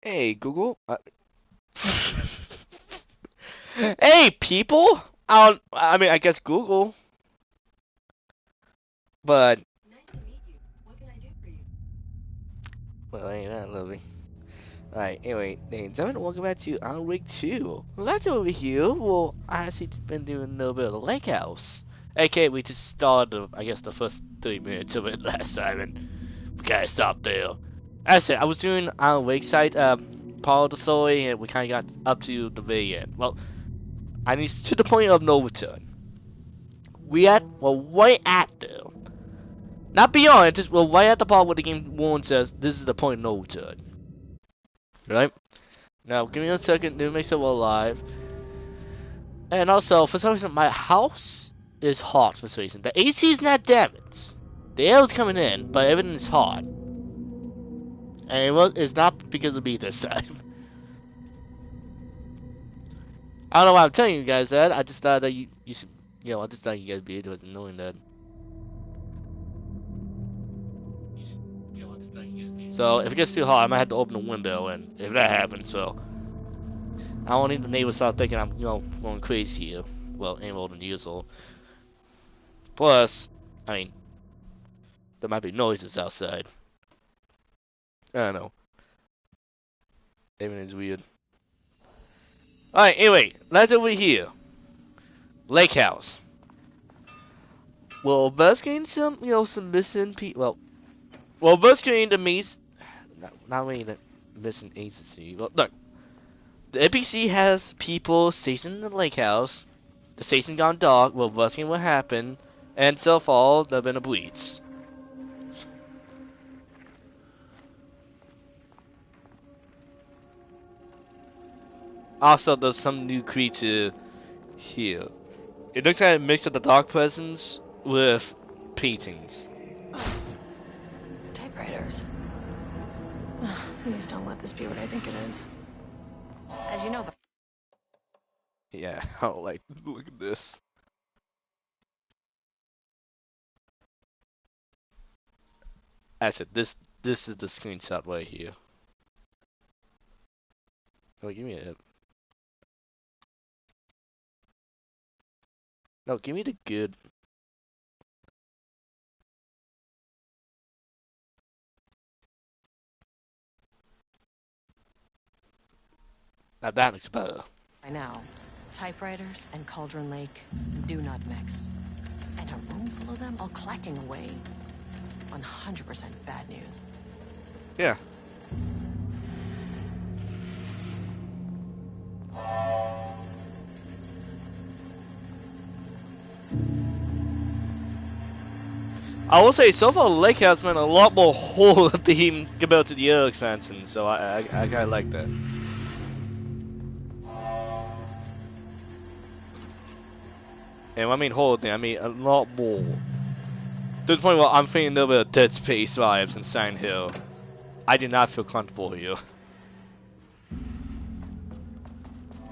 Hey, Google. Hey, people. I mean, I guess Google, but well, ain't that lovely? Alright, anyway, ladies and gentlemen, welcome back to On Week 2. Well, that's over here. Well, I actually been doing a little bit of the lake house. Okay, we just started, I guess, the first 3 minutes of it last time, and we kinda stopped there. As I said, I was doing on Lakeside, part of the story, and we kinda got up to the very end. Well, and it's to the point of no return. Well, right at there. Not beyond, just, well, right at the part where the game warns says, this is the point of no return. Right? Now, give me a second to make sure we're alive. And also, for some reason, my house is hot for some reason. The AC is not damaged. The air is coming in, but everything is hot. And it's not because of me this time. I don't know why I'm telling you guys that. I just thought that you should, I just thought you guys would be interested in knowing that. So, if it gets too hot, I might have to open the window, and if that happens, so I don't need the neighbors start thinking I'm, going crazy here. Well, any more than usual. Plus, I mean, there might be noises outside. I don't know. Everything's weird. Alright, anyway, let's over here. Lake House. Well, investigating some, some missing people. Well, investigating the not really the missing agency. Well, look. The NPC has people stationed in the lake house. The station gone dark. We're investigating what happened. And so far, there have been a bleeds. Also, there's some new creature here. It looks like a mix of the dark presence with paintings. Typewriters. Please don't let this be what I think it is. As you know, Yeah, oh, like, look at this. That's it. This is the screenshot right here. Oh, give me it. No, give me the good. Now that looks better. by now, typewriters and Cauldron Lake do not mix. And a room full of them all clacking away. 100% bad news. Yeah. I will say, so far, Lake has been a lot more horror themed compared to the other expansion, so I kinda like that. And when I mean horror theme, I mean a lot more. To the point where I'm feeling a little bit of Dead Space vibes in Silent Hill. I do not feel comfortable here.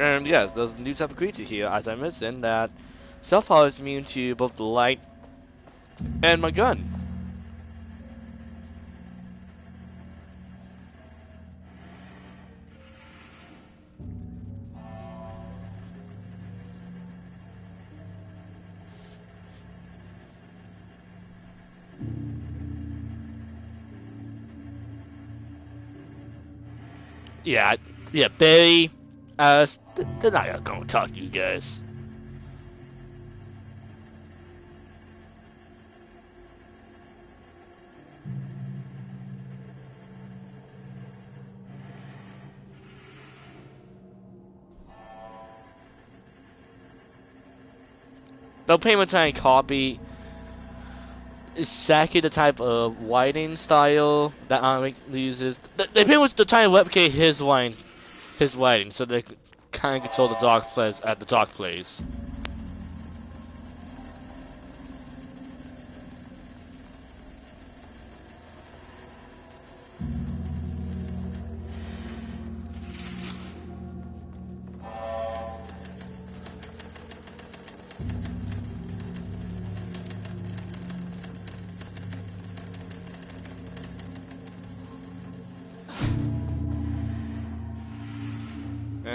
And yes, there's a new type of creature here, as I mentioned, that so far is immune to both the light and my gun. Yeah, Barry, they're not gonna talk to you guys. They'll pretty much try and copy exactly the type of writing style that Amic uses. They pretty much try and replicate his writing, so they kind of control the dark place at the dark place.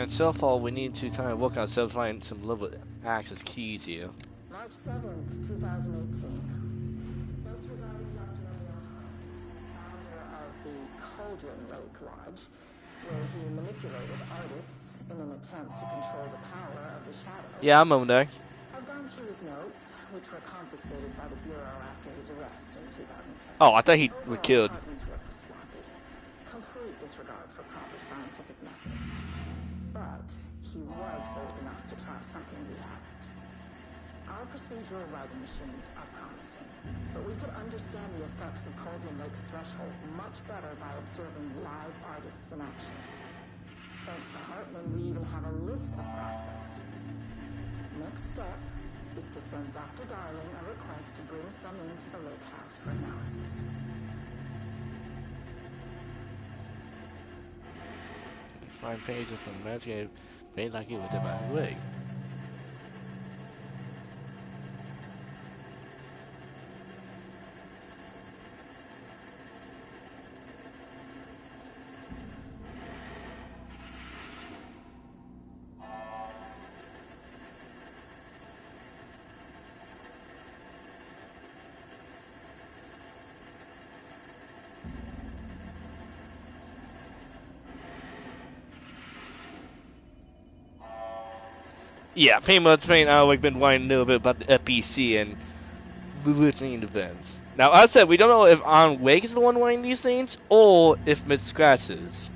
Alright, so far we need to try and work on ourselves find some level access keys here. March 7th, 2018. Notes regarding Dr. O'Neill, founder of the Cauldron Lake Lodge, where he manipulated artists in an attempt to control the power of the shadow. Yeah, I'm over there. I've gone through his notes, which were confiscated by the Bureau after his arrest in 2010. Oh, I thought he was Overall, killed. Hartman's work was sloppy. Complete disregard for proper scientific method. But he was bold enough to try something we haven't. Our procedural writing machines are promising, but we could understand the effects of Cauldron Lake's threshold much better by observing live artists in action. Thanks to Hartman, we even have a list of prospects. Next step is to send Dr. Darling a request to bring some into the lake house for analysis. Find pages from the landscape made like it was the right way. Yeah, pretty much we've been wanting to know a bit about the FBC and within events. Now, as I said, we don't know if Alan Wake is the one wanting these things, or if Miss Scratch is.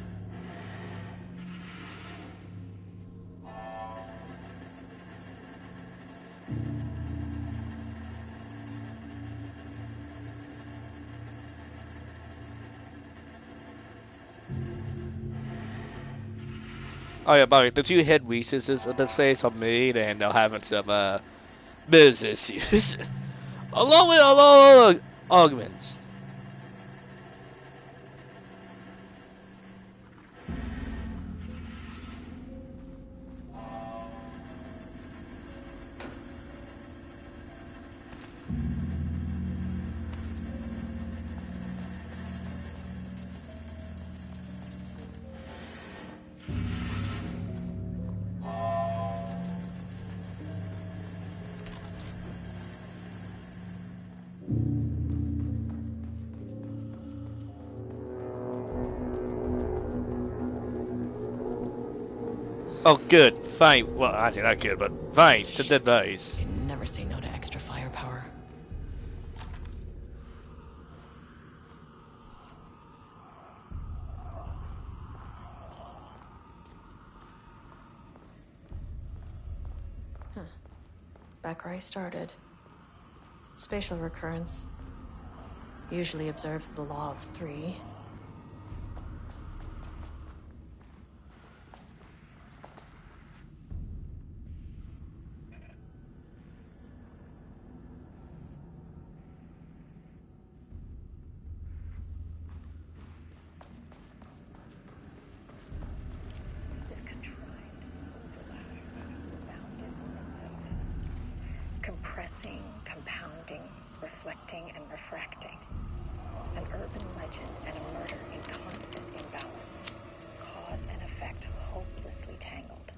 Oh yeah, by the way, the two head recesses of this place are made and they're having some business issues. Along with a lot of arguments. Oh, good. Fine. Well, actually not good, but fine. It's a dead bodies. You never say no to extra firepower. Back where I started. Spatial recurrence. Usually observes the law of 3. Compressing, compounding, reflecting, and refracting. An urban legend and a murder in constant imbalance. Cause and effect hopelessly tangled.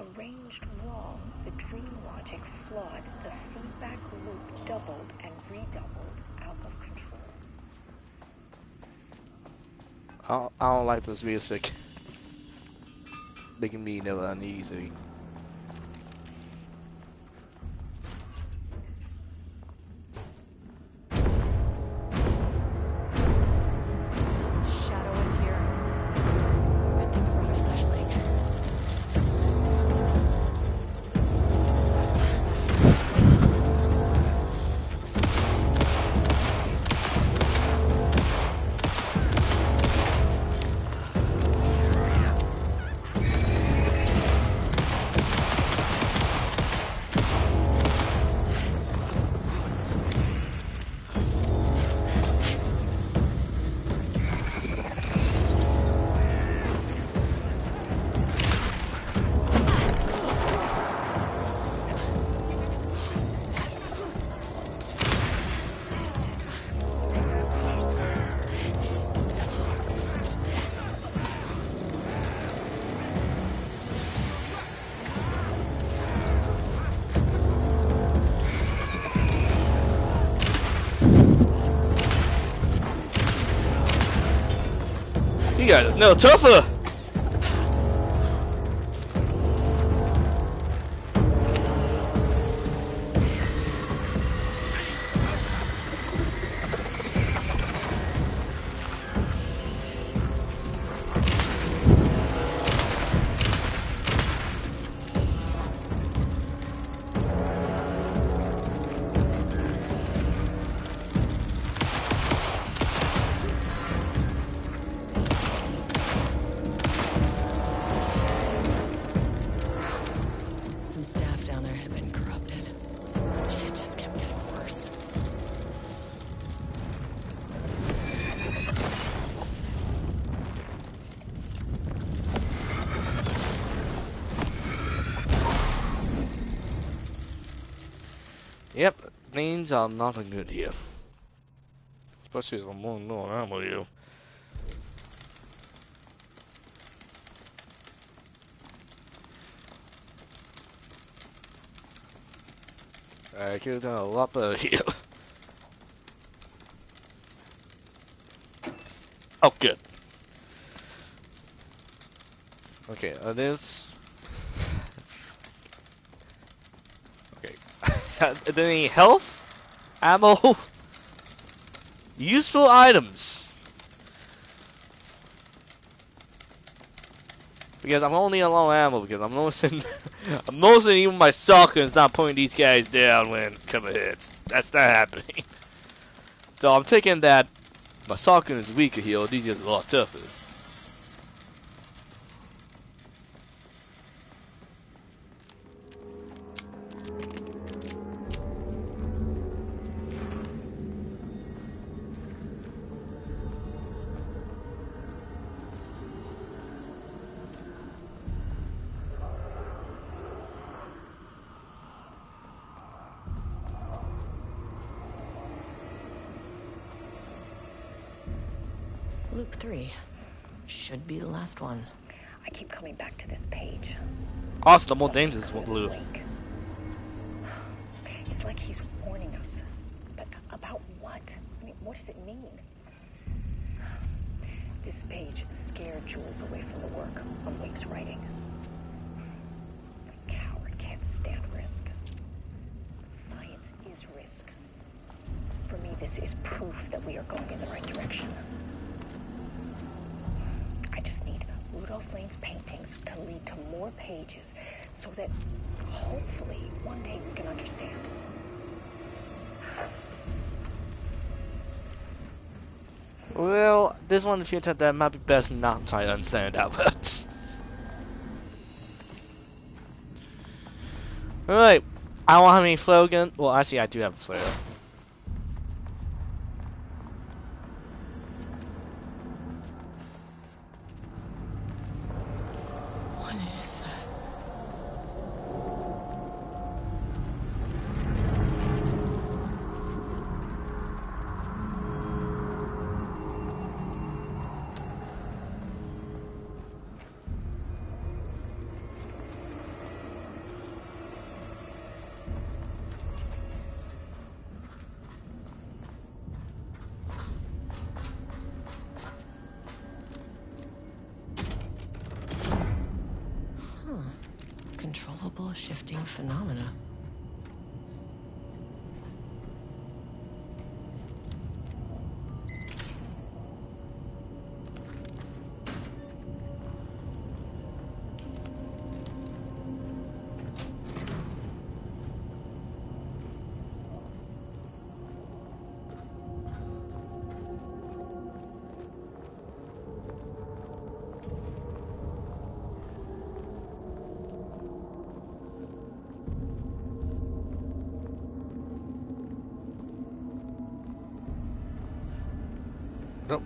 Arranged wrong, the dream logic flawed, the feedback loop doubled and redoubled, out of control. I don't like this music. Making me never uneasy. You got no tougher. Some staff down there had been corrupted. Shit just kept getting worse. Yep, things are not good here. Especially as I'm more and more ammo here. I could have done a lot better here. Oh, good. Okay, this. Okay. Any health? Ammo? Useful items. Because I'm only on low ammo because I'm noticing I'm noticing even my shotgun's not putting these guys down when cover hits. That's not happening. So I'm taking that my shotgun is weaker here, these guys are a lot tougher. Loop 3. Should be the last one. I keep coming back to this page. Also, the more dangerous one, Blue. Lake. It's like he's warning us. But about what? I mean, what does it mean? This page scared Jules away from the work on Wake's writing. A coward can't stand risk. Science is risk. For me, this is proof that we are going in the right direction. I just need Rudolph Lane's paintings to lead to more pages so that hopefully one day we can understand. Well, this one feels that that might be best not try to understand that much. Alright, I don't have any flare gun. Well, actually, I do have a flare. What is that? Controllable shifting phenomena. Nope.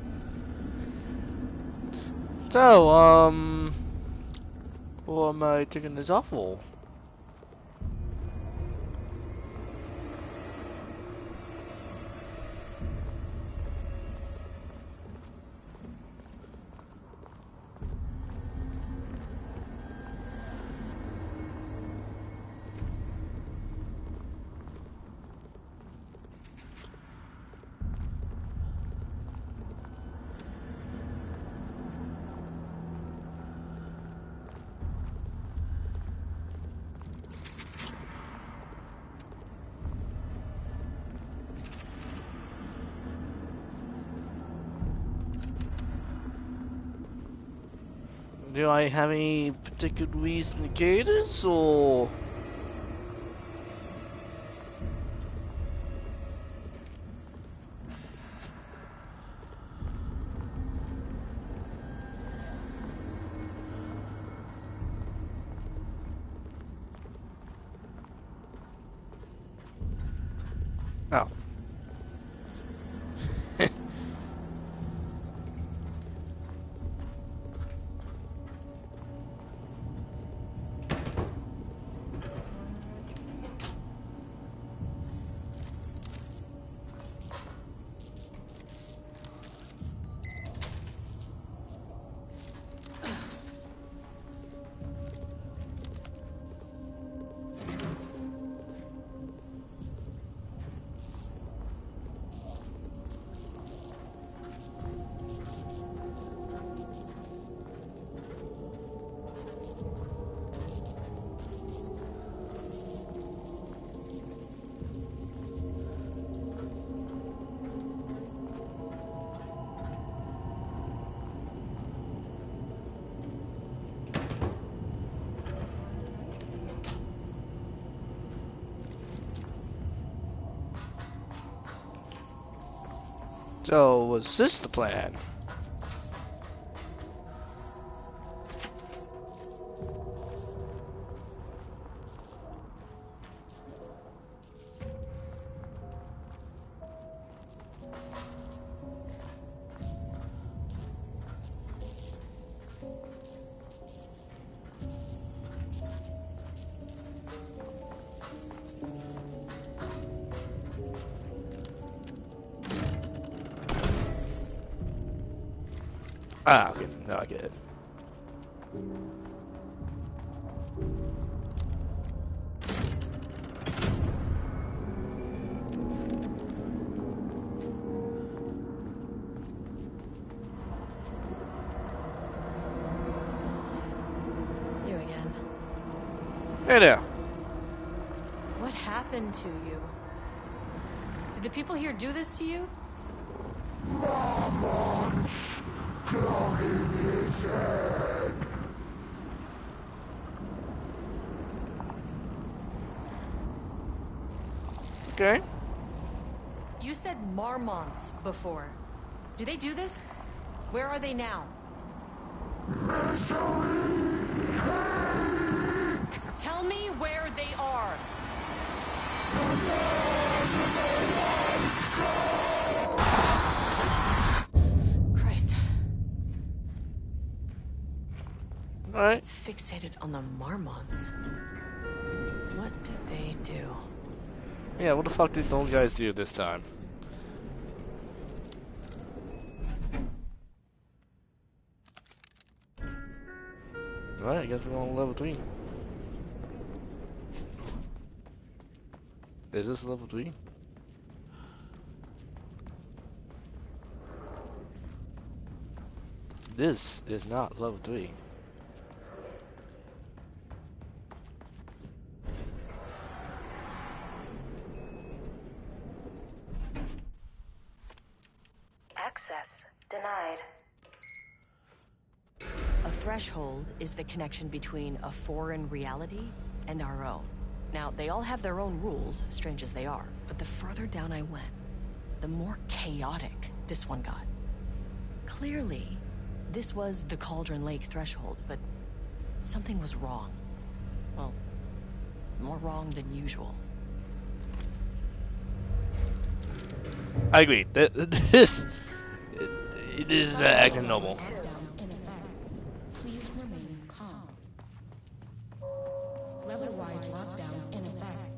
So, what am I taking this off for? Do I have any particular reason to carry this, or? Oh. So, was this the plan? Ah, okay. No, I get it. You again. Hey there. What happened to you? Did the people here do this to you? Okay. You said marmots before. Do they do this? Where are they now? Tell me where they are. Christ. Alright. It's fixated on the marmots. What did they do? Yeah, what the fuck did those guys do this time? Alright, I guess we're on level 3. Is this level 3? This is not level 3. Access denied. A threshold is the connection between a foreign reality and our own. Now, they all have their own rules, strange as they are, but the further down I went, the more chaotic this one got. Clearly, this was the Cauldron Lake threshold, but something was wrong. Well, more wrong than usual. I agree. This it is not acting normal. In effect. Please remain calm. Level-wide lockdown in effect.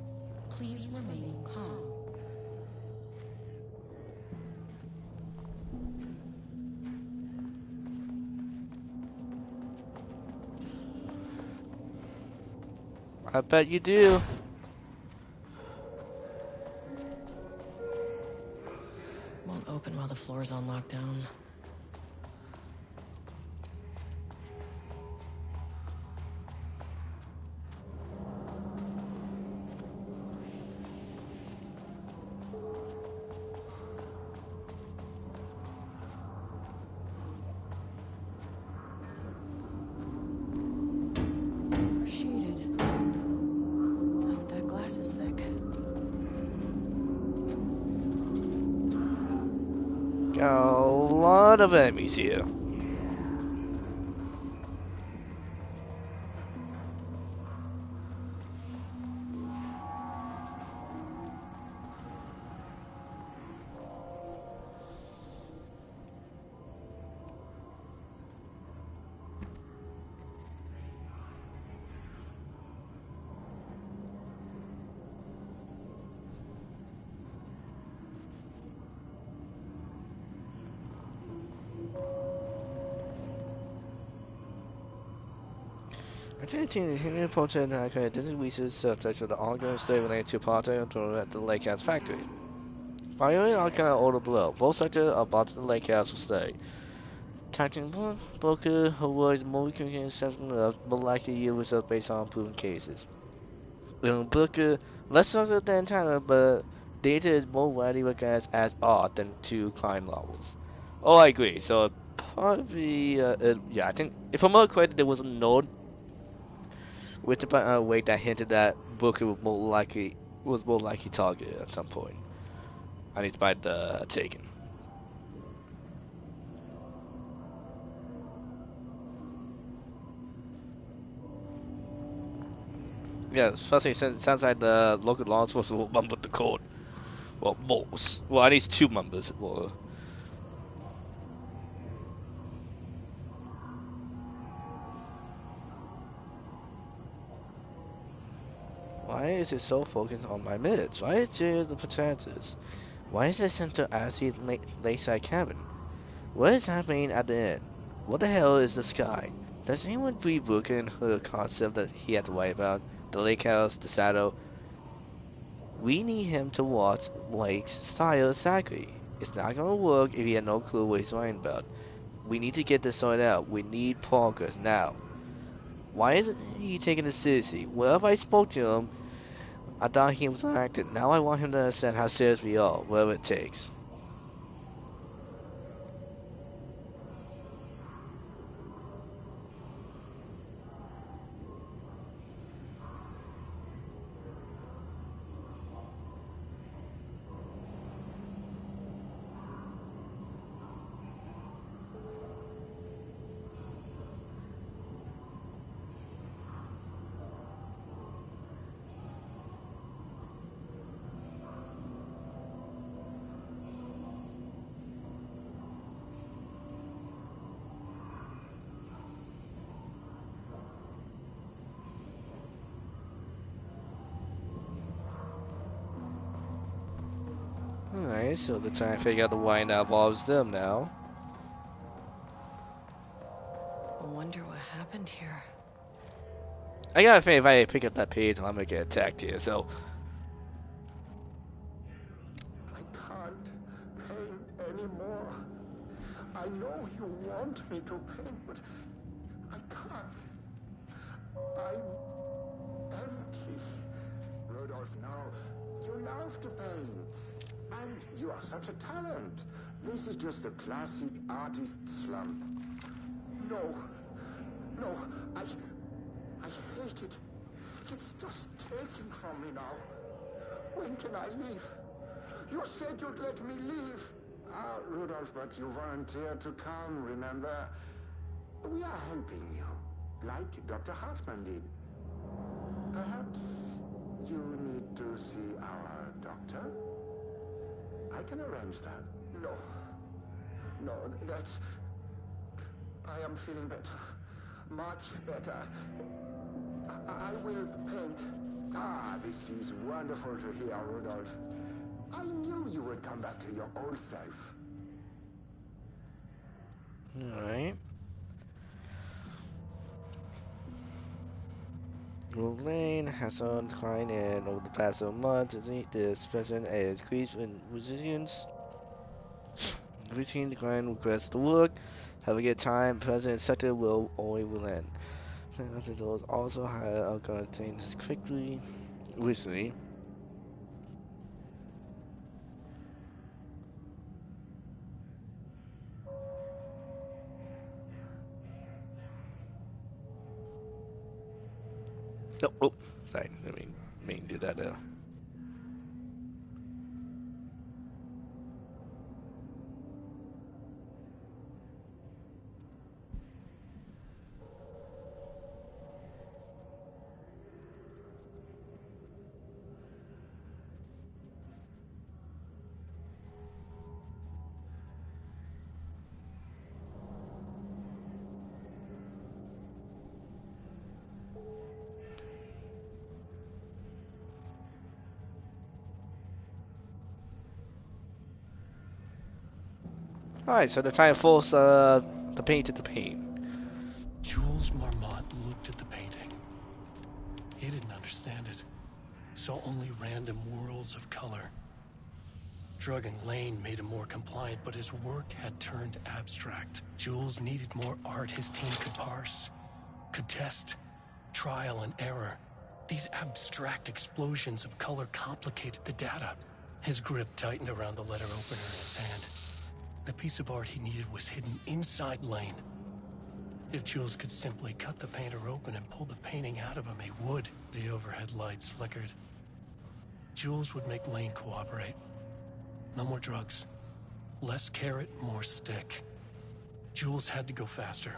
Please remain calm. I bet you do. Won't open while the floor's on lockdown. Got a lot of enemies here. Attempting to report that this is research subject of the ongoing story related to part-time at the Lakehouse factory. Finally, Archive order below. Both sectors are bought to the Lakehouse will stay. Tactical broker who was more convincing of more likely yield results based on proven cases. Booker less structured than Tyler, but data is more widely recognized as art than two crime novels. Oh, I agree. So probably, yeah, I think if I'm not correct, there was a note with the weight that hinted that Booker was more likely targeted at some point. I need to buy the Taken. Yeah, especially since it sounds like the local law enforcement will bump up the code. Well, most. Well, at least two members. Well, why is it so focused on my mids? Why is there the potatoes? Why is there center acid lakeside cabin? What is happening at the end? What the hell is the sky? Does anyone breathe Booker in her concept that he had to worry about? The lake house, the shadow. We need him to watch Blake's style exactly. It's not gonna work if he had no clue what he's lying about. We need to get this sorted out. We need progress now. Why isn't he taking this seriously? Well, if I spoke to him, I thought he was acting. Now I want him to understand how serious we are, whatever it takes. Alright, so they're trying to figure out the why that involves them now. I wonder what happened here. I gotta think if I pick up that page, I'm gonna get attacked here, so. I can't paint anymore. I know you want me to paint, but I can't. I'm empty. Rudolph, now, you love to paint. And you are such a talent. This is just the classic artist slump. No. No, I hate it. It's just taking from me now. When can I leave? You said you'd let me leave. Ah, Rudolph, but you volunteered to come, remember? We are helping you, like Dr. Hartman did. Perhaps you need to see our doctor? I can arrange that. No. No, that's... I am feeling better. Much better. I will paint. Ah, this is wonderful to hear, Rudolph. I knew you would come back to your old self. Alright. Lane has on decline and over the past several months, this person has increased in resilience. Routine decline requests to work. Have a good time. President sector will always relent. After those also had outgoing things quickly recently. Oh, sorry. I mean do that there. Alright, so they're trying to force the painter to paint. Jules Marmont looked at the painting. He didn't understand it. Saw only random whirls of color. Drugging Lane made him more compliant, but his work had turned abstract. Jules needed more art his team could parse, could test, trial and error. These abstract explosions of color complicated the data. His grip tightened around the letter opener in his hand. The piece of art he needed was hidden inside Lane. If Jules could simply cut the painter open and pull the painting out of him, he would. The overhead lights flickered. Jules would make Lane cooperate. No more drugs. Less carrot, more stick. Jules had to go faster.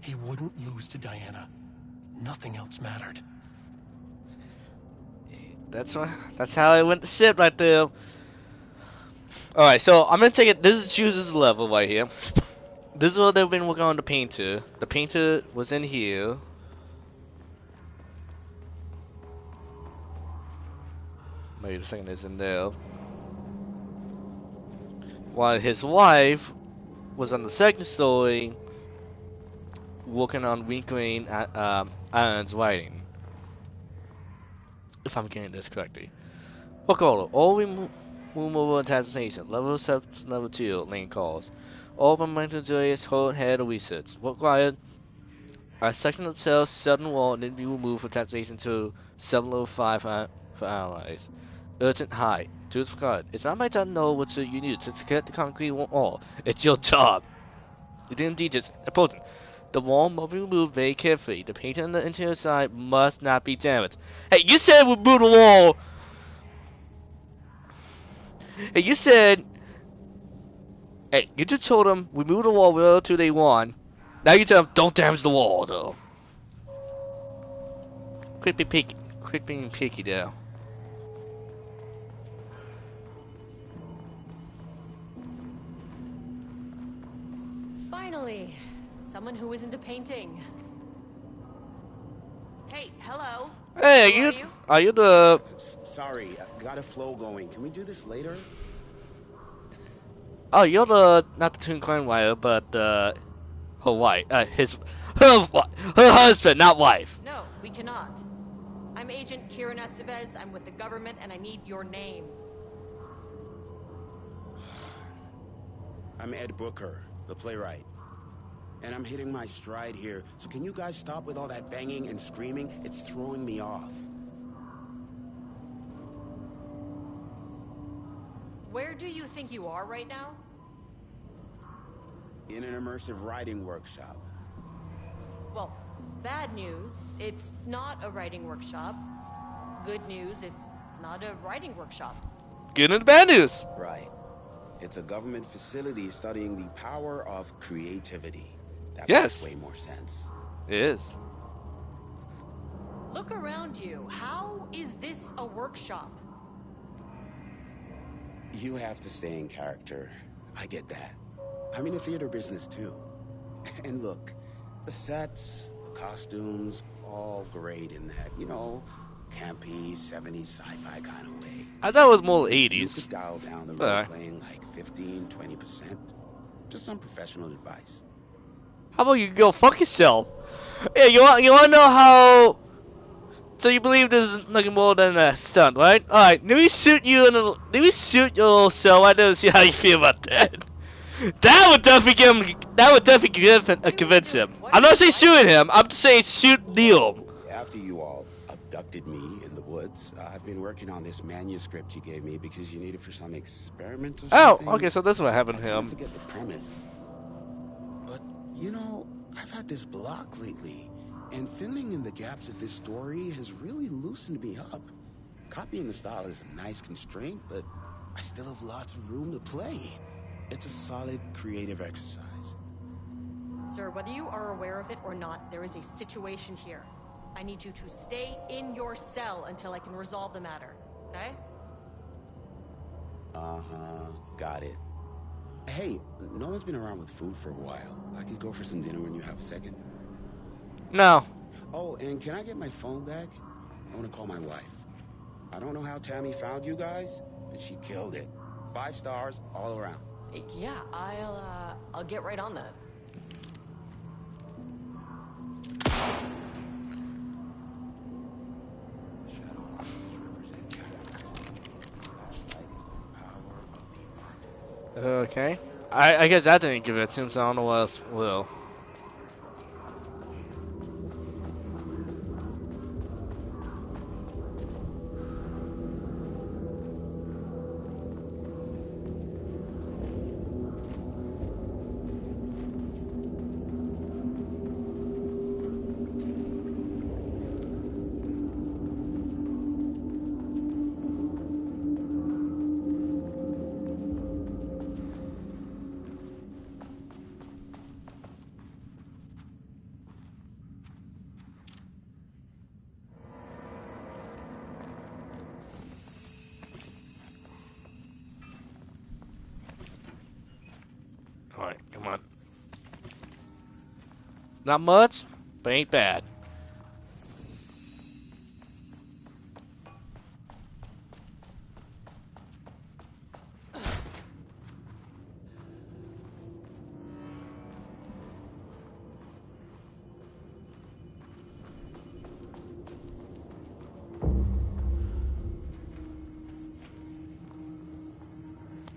He wouldn't lose to Diana. Nothing else mattered. That's how I went to shit right there. Alright, so I'm gonna take it. This is Jules' level right here. This is what they've been working on the painter. The painter was in here. Maybe the second is in there. While his wife was on the second story working on wrinkling Aaron's writing. If I'm getting this correctly. Book order. All removal and transportation. Level 7, level 2, Lane calls. All momentum joyous hold head of research. Required. A section of cells, southern wall, need to be removed for transportation to 705 for allies. Urgent high. Jules forgot. It's not my job to know what you need to get the concrete wall. It's your job. Within details. Important. The wall must be removed very carefully. The paint on the interior side must not be damaged. Hey, you said remove the wall! Hey, you said... Hey, you just told them remove the wall whatever till they want. Now you tell them don't damage the wall, though. Quit being picky there. Finally, someone who isn't a painting. Hey, hello. Hey, Who are you the... Sorry, got a flow going. Can we do this later? Oh, you're the... Not the twin crime writer, but her wife. Her husband, not wife. No, we cannot. I'm Agent Kieran Estevez. I'm with the government, and I need your name. I'm Ed Booker, the playwright. And I'm hitting my stride here, so can you guys stop with all that banging and screaming? It's throwing me off. Where do you think you are right now? In an immersive writing workshop. Well, bad news, it's not a writing workshop. Good news, it's not a writing workshop. Good and bad news. Right. It's a government facility studying the power of creativity. That Yes. makes way more sense. It is. Look around you. How is this a workshop? You have to stay in character. I get that. I'm in the theater business too. And look, the sets, the costumes, all great in that, you know, campy, 70s sci-fi kind of way. I thought it was more You 80s. could dial down the Alright. role-playing like 15, 20%. Just some professional advice. How about you go fuck yourself? Yeah, you wanna know how... So you believe this is nothing more than a stunt, right? Alright, let me shoot you in the... Let me shoot your little cell right there and see how you feel about that. That would definitely give him... That would definitely convince him. I'm not saying shooting him, I'm just saying shoot Neil. After you all abducted me in the woods, I've been working on this manuscript you gave me because you need it for some experiment or Oh, something. okay, so this is what happened to I him. forget the premise. But, you know, I've had this block lately, and filling in the gaps of this story has really loosened me up. Copying the style is a nice constraint, but I still have lots of room to play. It's a solid creative exercise. Sir, whether you are aware of it or not, there is a situation here. I need you to stay in your cell until I can resolve the matter, okay? Uh-huh, got it. Hey, no one's been around with food for a while. I could go for some dinner when you have a second. No. Oh, and can I get my phone back? I want to call my wife. I don't know how Tammy found you guys, but she killed it. 5 stars all around. Yeah, I'll get right on that. Okay. I guess that didn't give it to him, so I don't know what else will. Alright, come on. Not much, but ain't bad.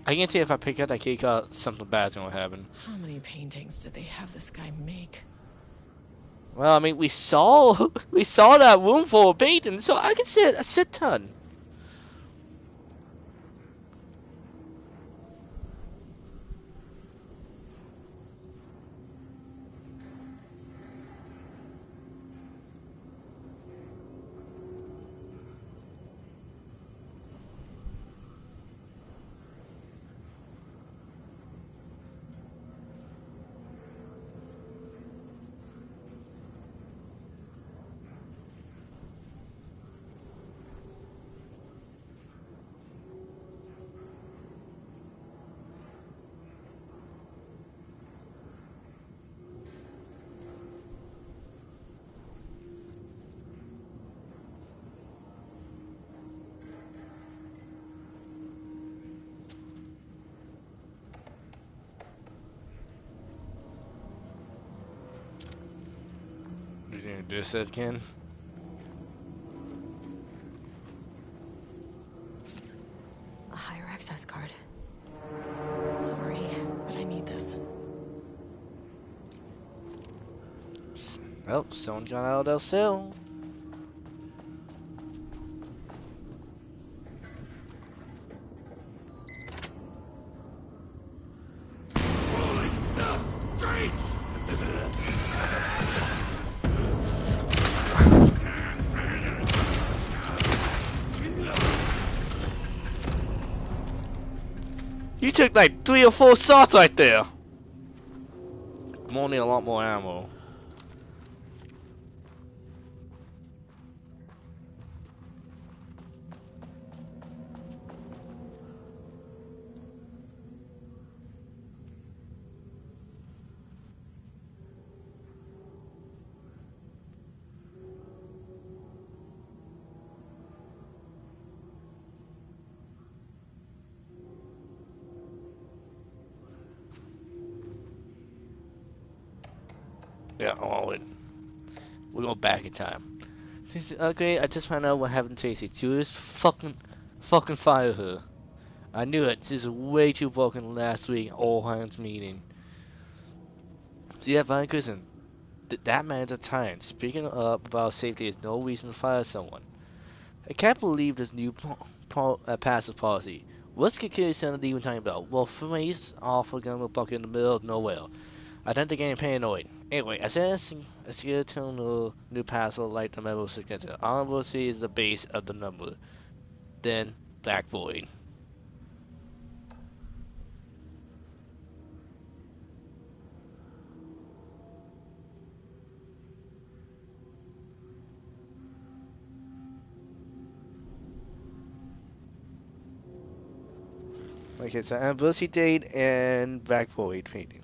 I can see if I pick up that key card, something bad's gonna happen. How many paintings did they have this guy make? Well, I mean, we saw we saw that room full of paintings, so I can see a shit ton. You gonna do this again? A higher access card. Sorry, but I need this. Oh, someone got out of their cell. You took like 3 or 4 shots right there. I'm gonna need a lot more ammo. Yeah, oh wait. We're going back in time. Okay, I just found out what happened to Tracy. Julius fucking fired her. I knew it. She's way too broken last week. All hands meeting. See that fine cousin? That man's a tyrant. Speaking up about safety is no reason to fire someone. I can't believe this new passive policy. What's security center even talking about? Well, face off a gun bucket in the middle of nowhere. I think they're getting paranoid. Anyway, I said a skeletal new password like the memo signature. Honorability is the base of the number. Then Black Void. Okay, so anniversary date and Black Void painting.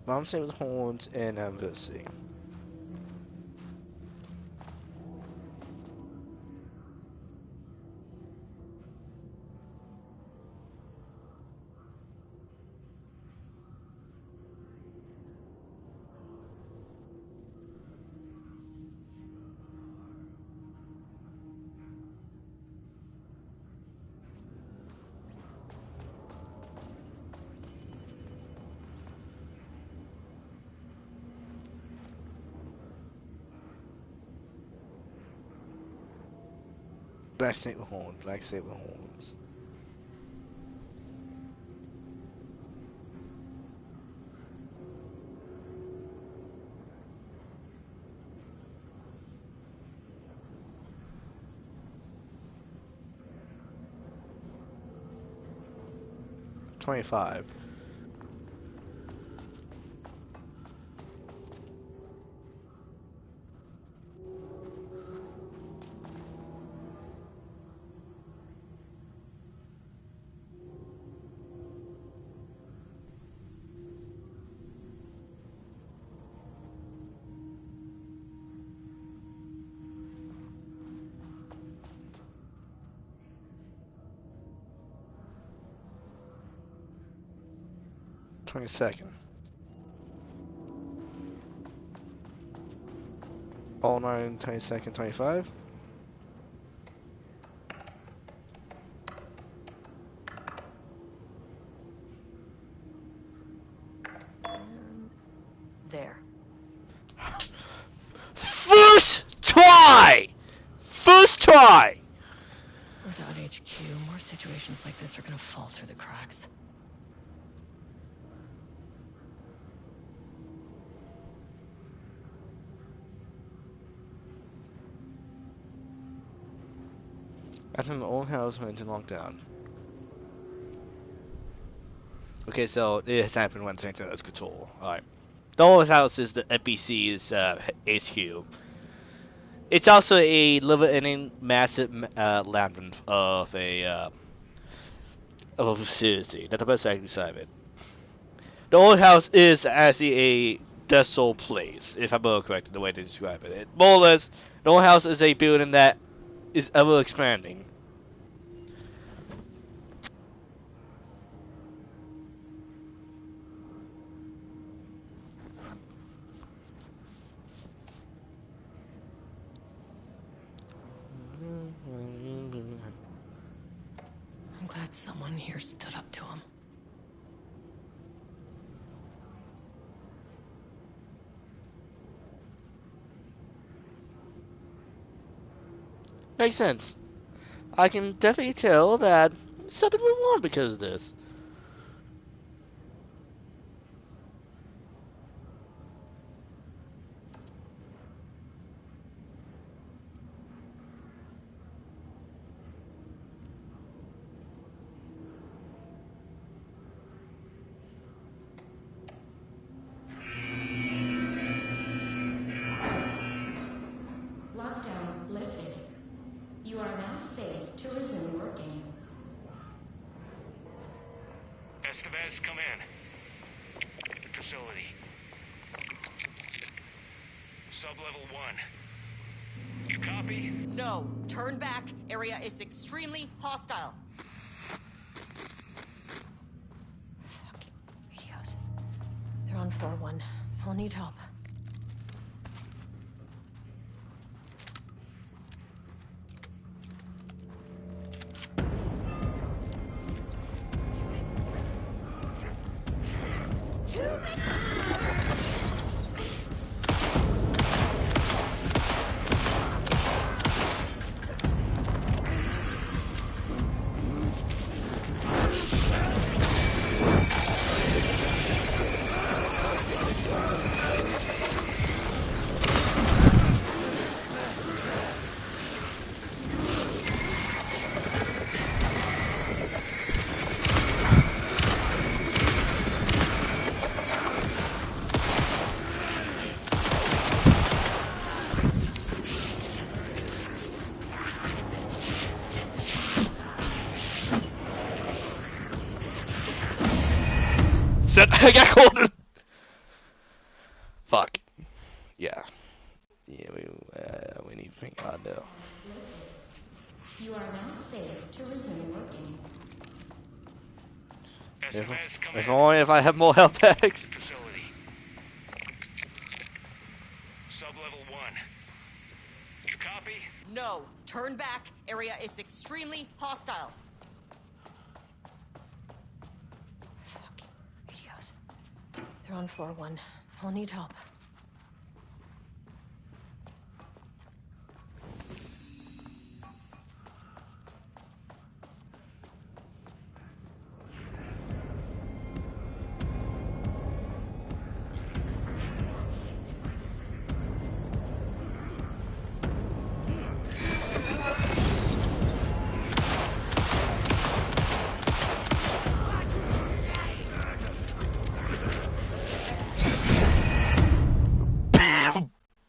I'm saying with horns and adversity. Black snake with horns. Black snake with horns. $25. 22nd. All 9, 22nd, 25. And there. First try! First try! Without HQ, more situations like this are gonna fall through the cracks. I think the old house went into lockdown. Okay, so it has happened when Santa has control. Alright. The old house is the NPC's HQ. It's also a living massive labyrinth of a facility. That's the best I can describe it. The old house is actually a desolate place, if I'm correct in the way they describe it. More or less, the old house is a building that is ever expanding. I'm glad someone here stood up to him. Makes sense. I can definitely tell that something went wrong because of this. Lockdown lifted. You are now safe to resume working. Estevez, come in. Facility. Sublevel 1. You copy? No, turn back. Area is extremely hostile. Fucking radios. They're on floor 1. I'll need help. I know. You are now safe to resume working. SMS, come If in. only if I have more health packs. Facility. Sub-level 1. You copy? No, turn back. Area is extremely hostile. Fucking radios. They're on floor 1. I'll need help.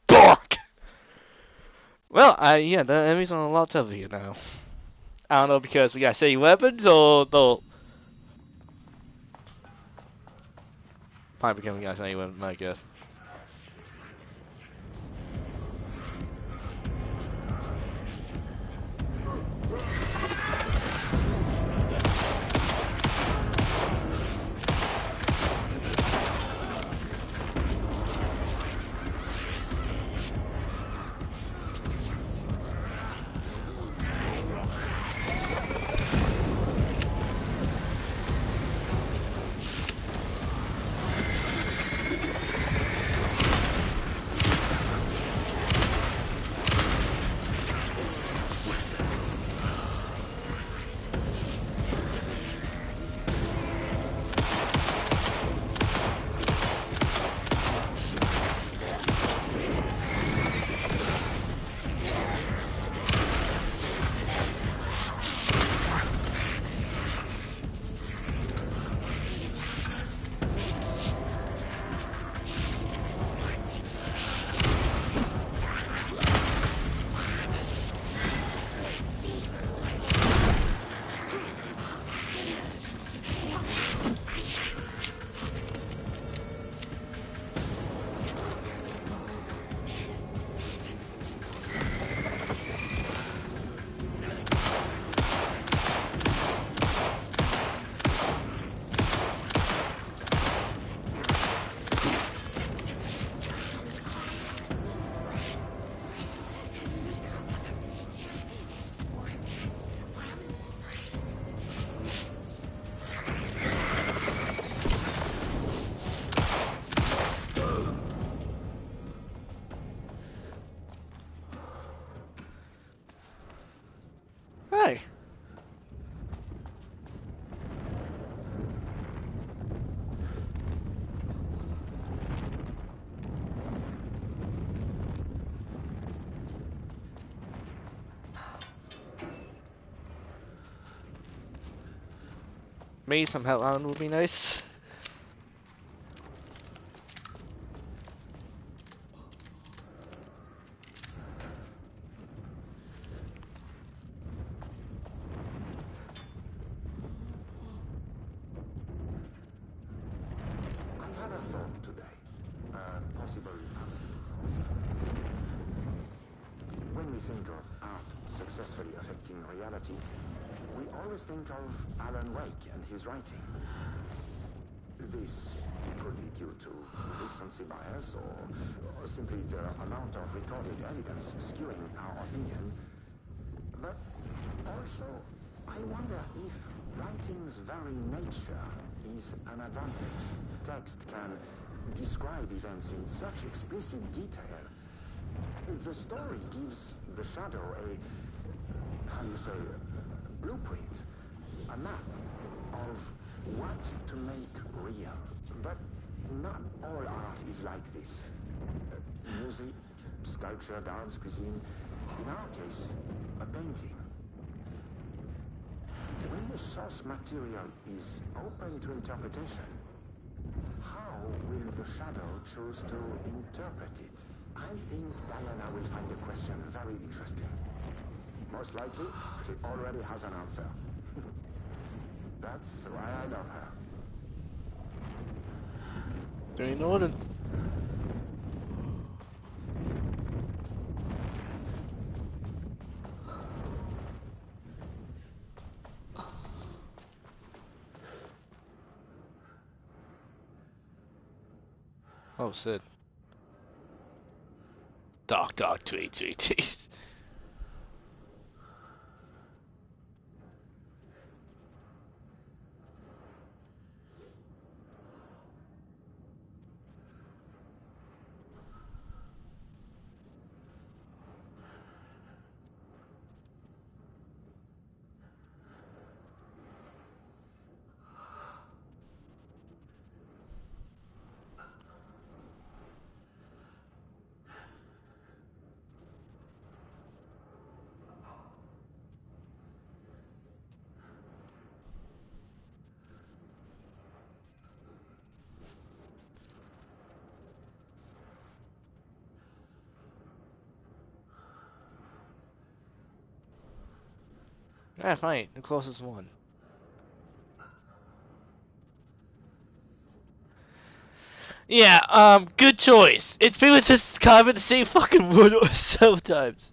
Bark! Well, yeah, the enemies on a lot tougher here now. I don't know because we got city weapons or the. Probably because we got city weapons, I guess. Hey. Maybe some help on would be nice. I had a thought today. Possible avenue. When we think of art successfully affecting reality, we always think of Alan Wake and his writing. This could be due to recency bias or simply the amount of recorded evidence skewing our opinion. But also, I wonder if writing's very nature is an advantage. Text can describe events in such explicit detail. The story gives the shadow a, how do you say, blueprint, a map of what to make real. But not all art is like this. Music, sculpture, dance, cuisine, in our case, a painting. When the source material is open to interpretation, how will the shadow choose to interpret it? I think Diana will find the question very interesting. Most likely, she already has an answer. That's why I love her. Doing order. Oh, Sid. Dog, tweet. Yeah, fine. The closest one. Yeah, good choice. It's pretty much just kind of the same fucking word several times.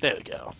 There we go.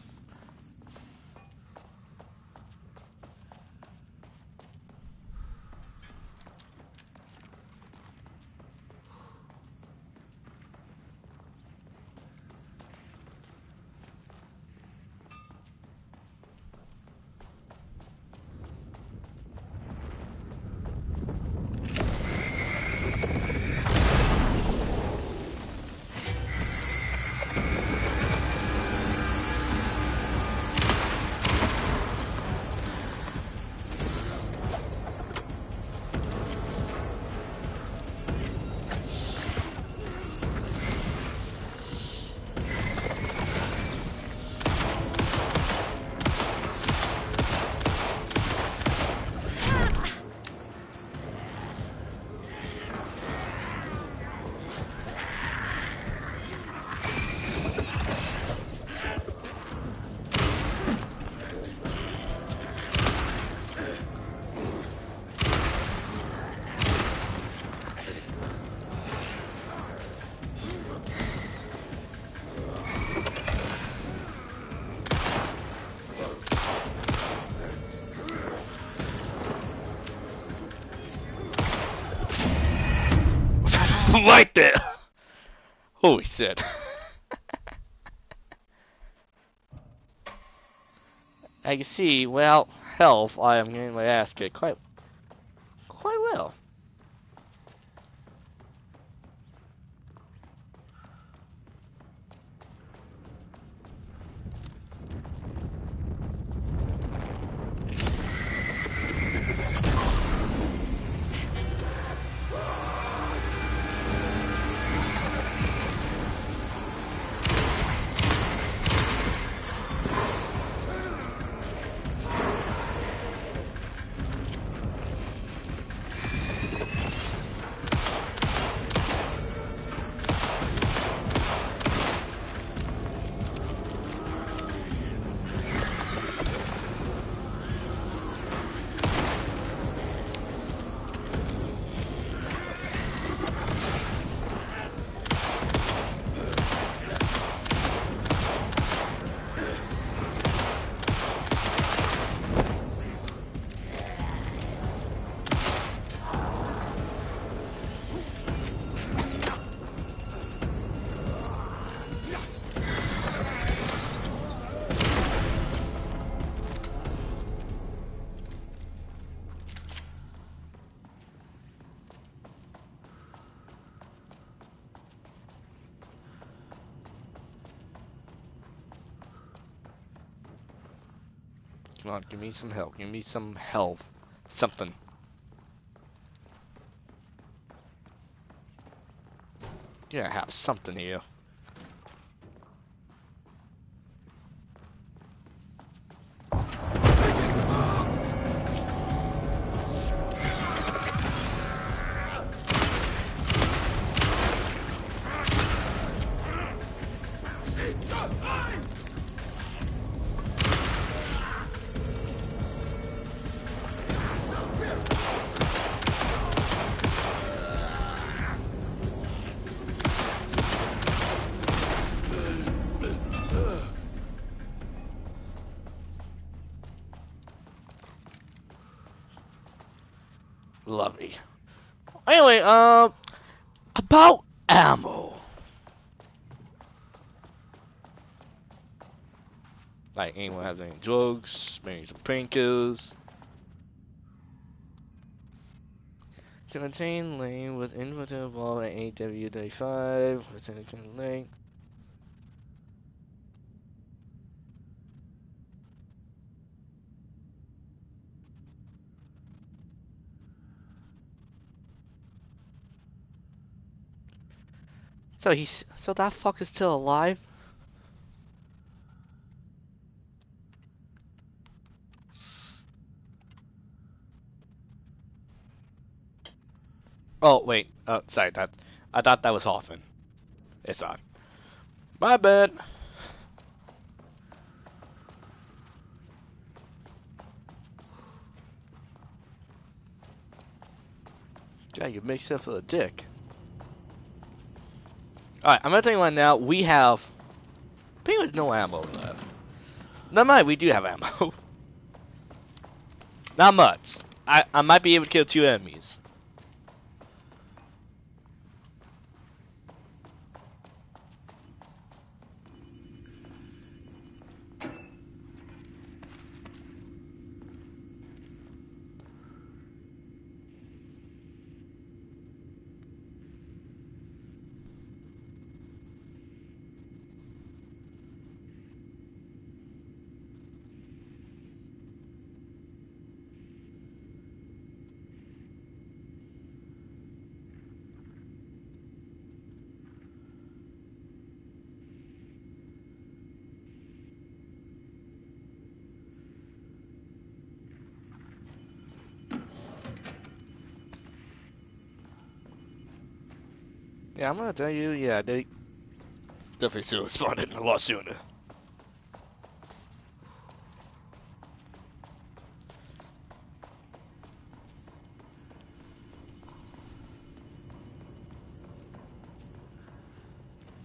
Right there! Holy shit. I can see, well, health, I am getting my ass kicked quite well. Come on, give me some help. Give me some help. something. You gotta have something here. Lovely. Anyway, about ammo. Like, anyone have any drugs? Maybe some painkillers? To maintain lane with inverter ball at AW35. Lieutenant Colonel Lane. So that fucker's still alive? Oh wait, sorry, I thought that was Hoffman. It's not. My bad. Yeah, you mixed up with a dick. Alright, I'm gonna tell you one now. We have pretty much no ammo left. Never mind, we do have ammo. Not much. I might be able to kill 2 enemies. Yeah, I'm gonna tell you, yeah, they definitely should have responded a lot sooner.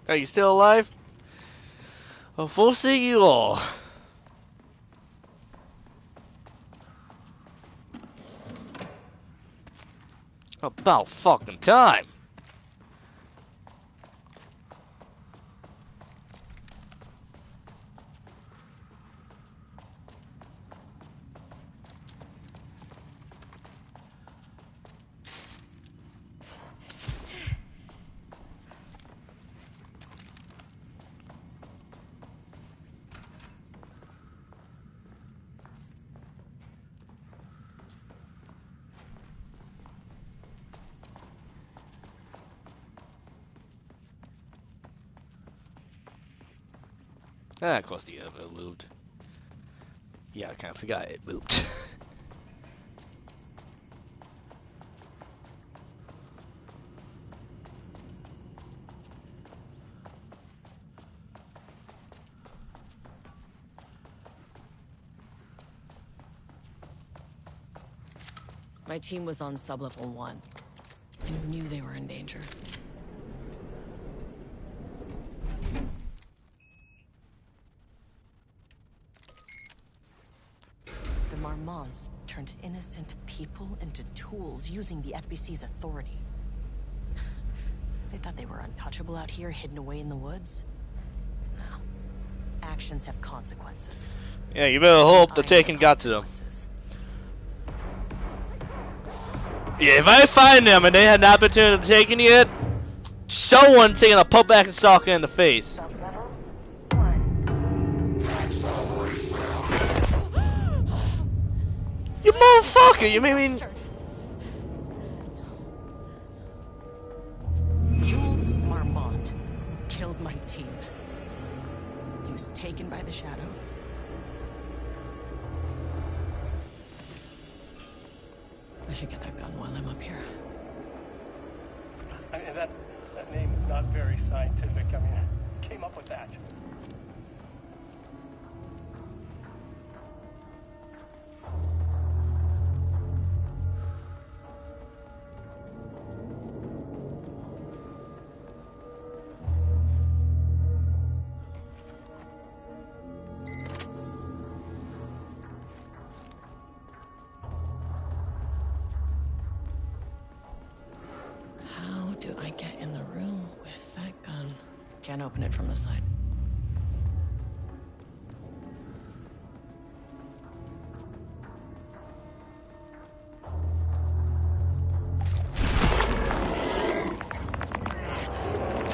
Are you still alive? Well, we'll see you all. About fucking time. Ah, of course the other moved. Yeah, I kind of forgot it moved. My team was on sublevel 1. I knew they were in danger. The Marmonts turned innocent people into tools using the FBC's authority. They thought they were untouchable out here, hidden away in the woods? No. Actions have consequences. Yeah, you better hope the Taken got to them. Yeah, if I find them and they had an opportunity to take it, someone taking a pump back and stalker in the face. You motherfucker! You made me. Jules Marmont killed my team. He was taken by the Shadow. I should get that gun while I'm up here. I mean, that name is not very scientific. I mean, who came up with that? How do I get in the room with that gun? Can't open it from the side.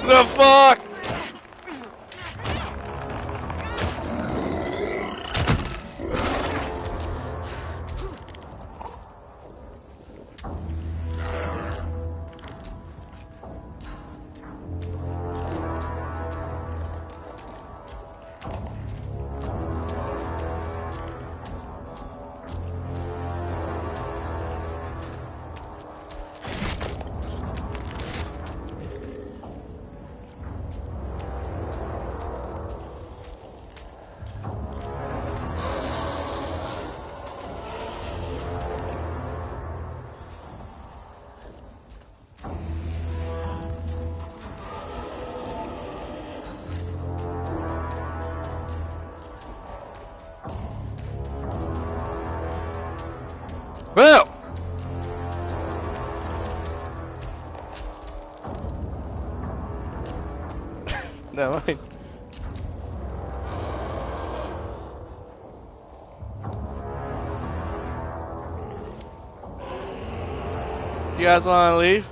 The fuck? Well. Never mind. You guys want to leave?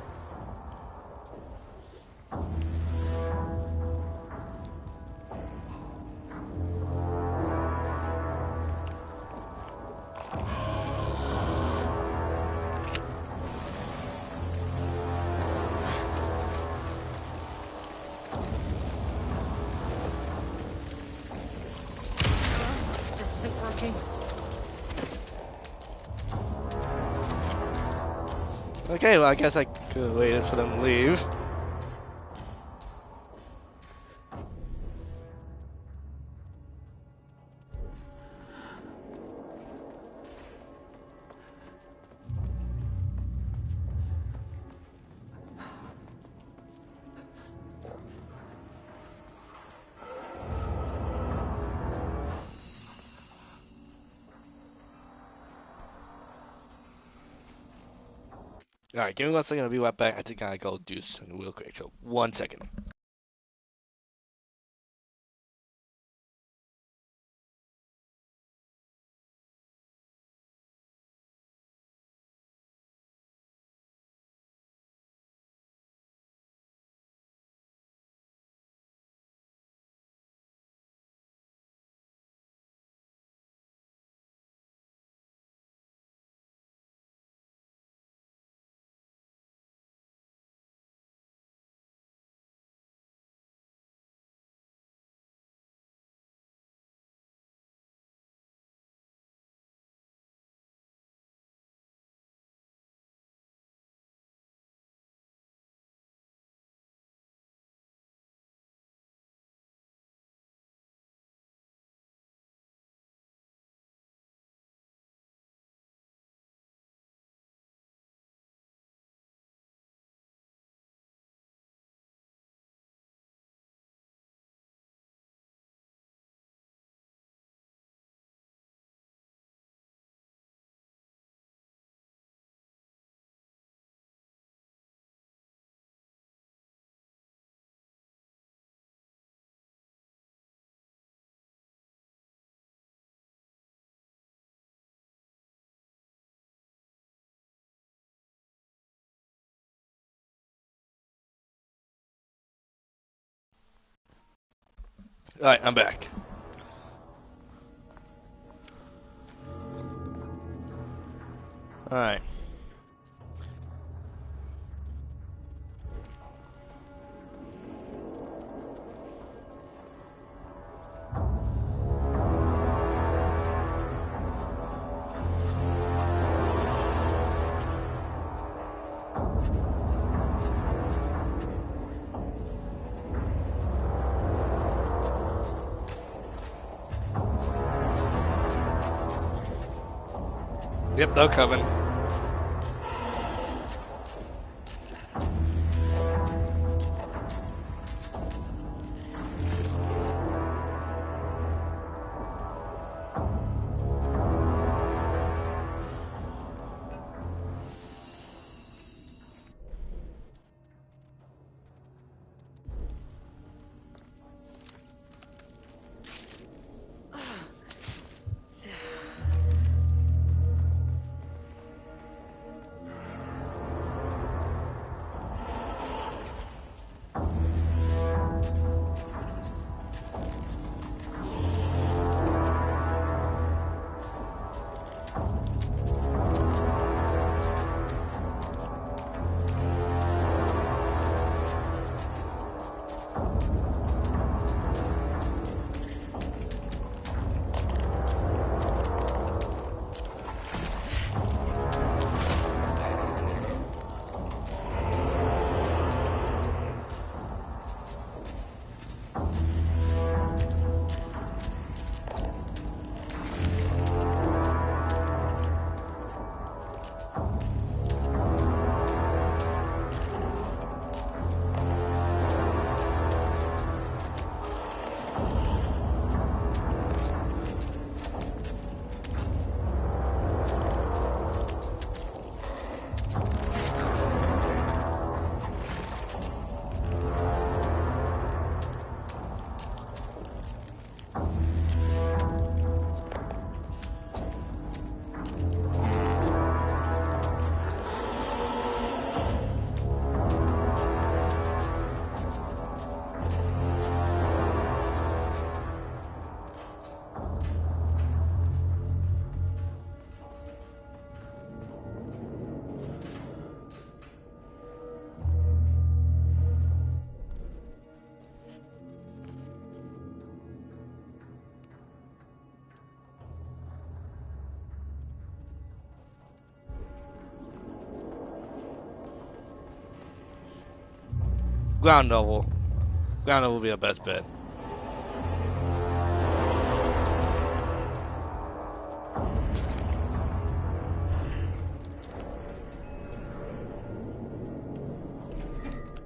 This isn't working. Okay, well, I guess I could have waited for them to leave. Alright, give me 1 second, I'll be right back. I think I gotta go do something real quick, so 1 second. Alright, I'm back. Alright. Yep, they're coming. Ground level. Ground level will be our best bet.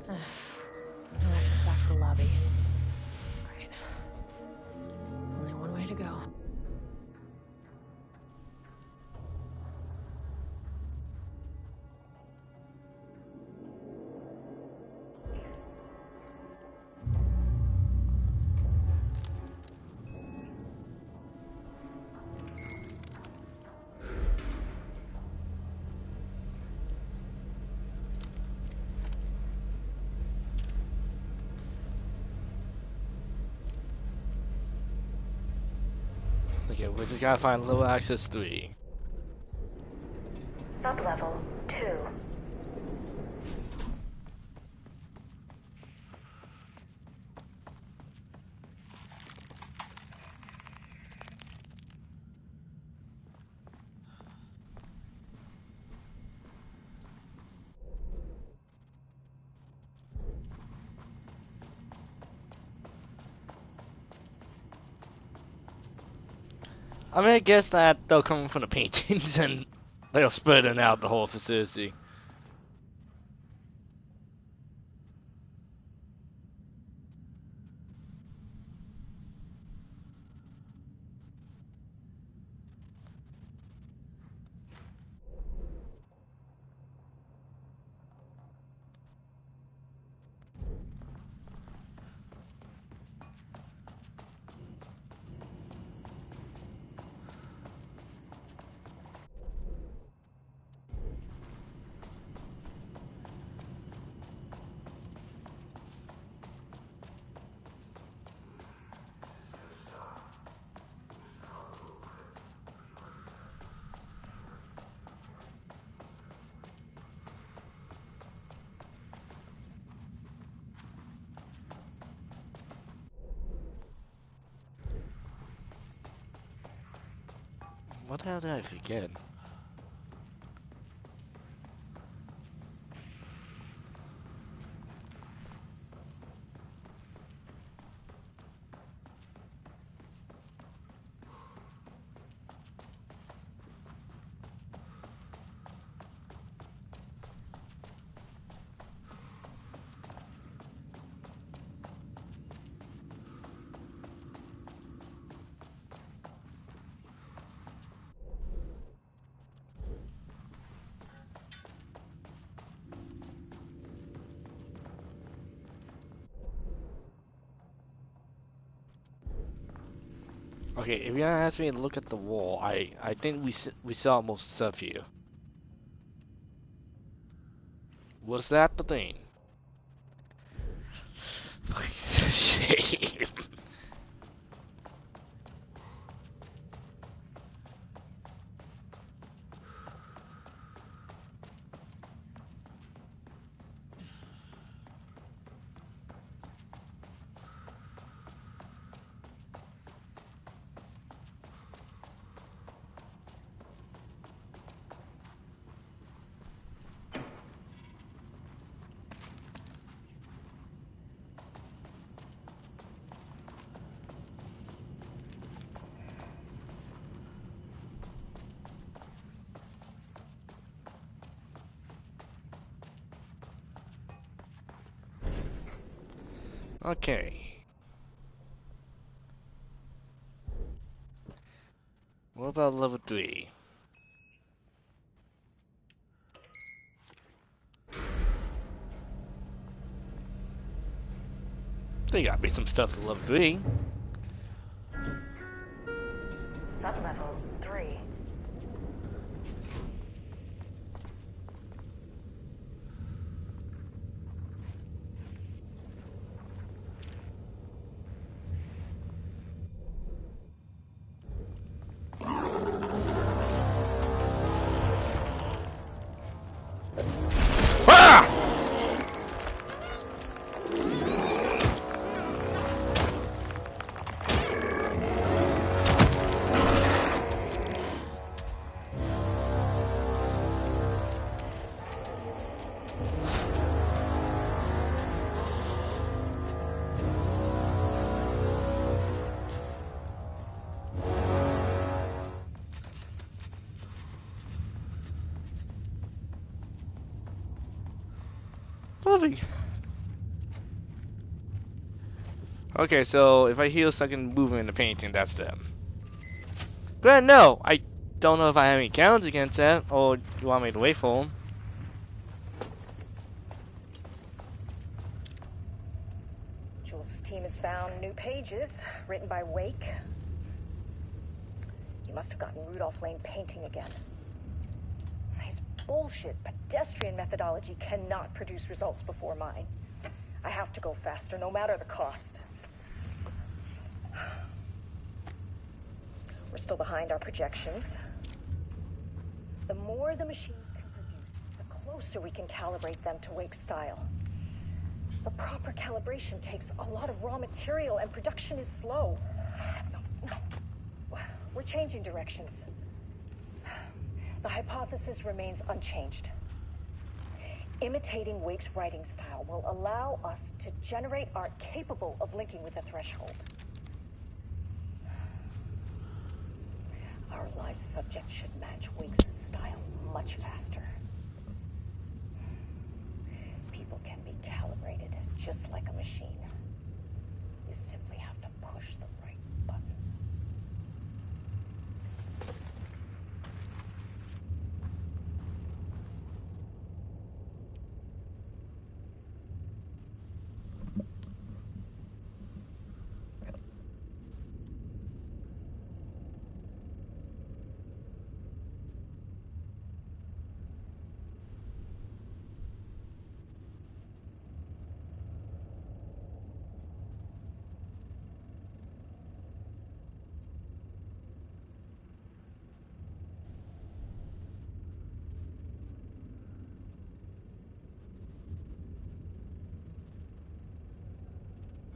Now that's just back to the lobby. Right. Only one way to go. Okay, we just gotta find level access 3. Sublevel 2. I'm gonna guess that they'll come from the paintings and they'll spread it out the whole facility. What the hell did I forget? Okay, if you're gonna ask me to look at the wall, I think we saw most stuff here. Was that the thing? Shame. Okay. What about level 3? There gotta be some stuff at level 3. Sublevel 3. Ah! Lovely. Okay, so if I hear something moving in the painting, that's them. But no, I don't know if I have any counts against that, or you want me to wait for them. Jules' team has found new pages written by Wake. You must have gotten Rudolph Lane painting again. His bullshit pedestrian methodology cannot produce results before mine. I have to go faster, no matter the cost. We're still behind our projections. The more the machines can produce, the closer we can calibrate them to Wake's style. The proper calibration takes a lot of raw material, and production is slow. No. We're changing directions. The hypothesis remains unchanged. Imitating Wake's writing style will allow us to generate art capable of linking with the threshold. Our live subject should match Wake's style much faster. People can be calibrated just like a machine. You simply have to push the right buttons.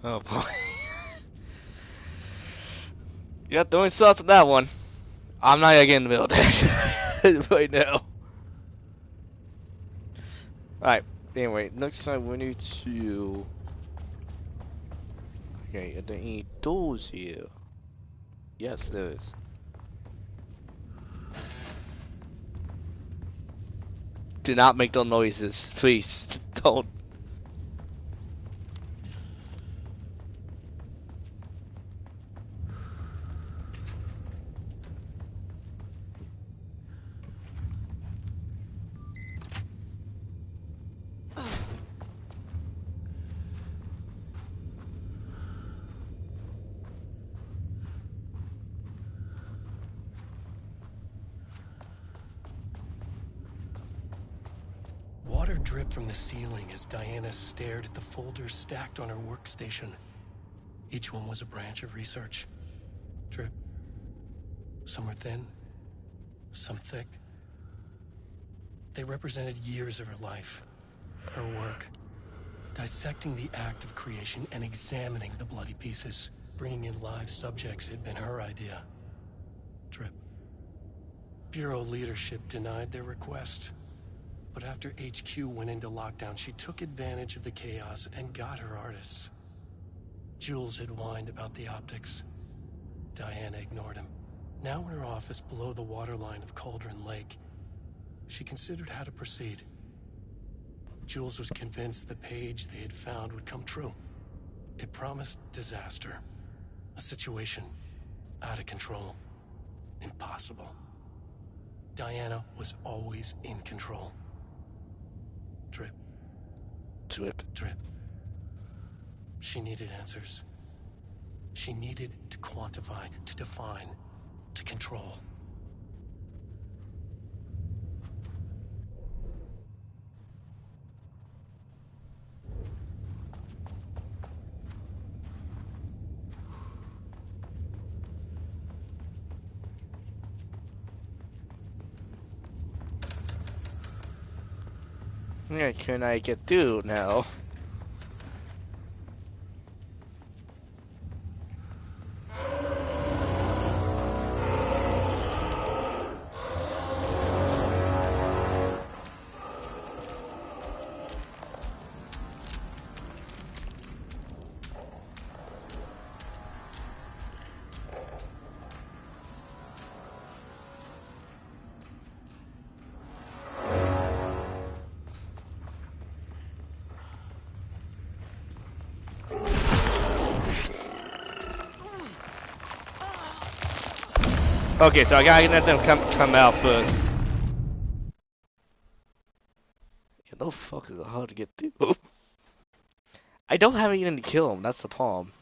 Oh boy. Yeah, throwing sauce on that one. I'm not gonna get in the middle of that right now. Alright, anyway, next time we need to... Okay, are there any doors here? Yes, there is. Do not make those noises, please. Don't. Water dripped from the ceiling as Diana stared at the folders stacked on her workstation. Each one was a branch of research. Drip. Some were thin, some thick. They represented years of her life, her work, dissecting the act of creation and examining the bloody pieces. Bringing in live subjects had been her idea. Drip. Bureau leadership denied their request. But after HQ went into lockdown, she took advantage of the chaos and got her artists. Jules had whined about the optics. Diana ignored him. Now in her office below the waterline of Cauldron Lake, she considered how to proceed. Jules was convinced the page they had found would come true. It promised disaster. A situation out of control. Impossible. Diana was always in control. Drip. Drip. Drip. She needed answers. She needed to quantify, to define, to control. Yeah, can I get through now? Okay, so I gotta let them come out first. Yeah, those fuckers are hard to get through. I don't have anything to kill them, that's the problem.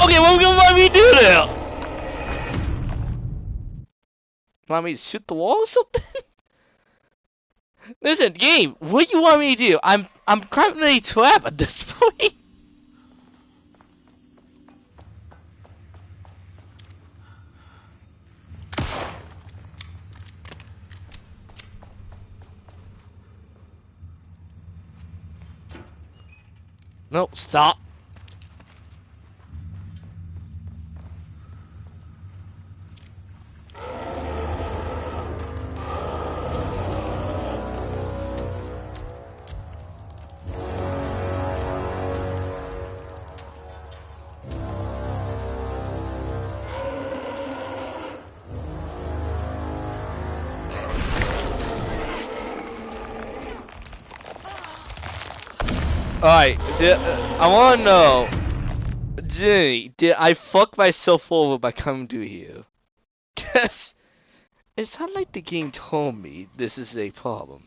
Okay, what want me to do now? Want me to shoot the wall or something? Listen, game, what do you want me to do? I'm currently trapped at this point. No, stop. Alright, I wanna know, Jenny, did I fuck myself over by coming to here? Cause it's not like the game told me this is a problem.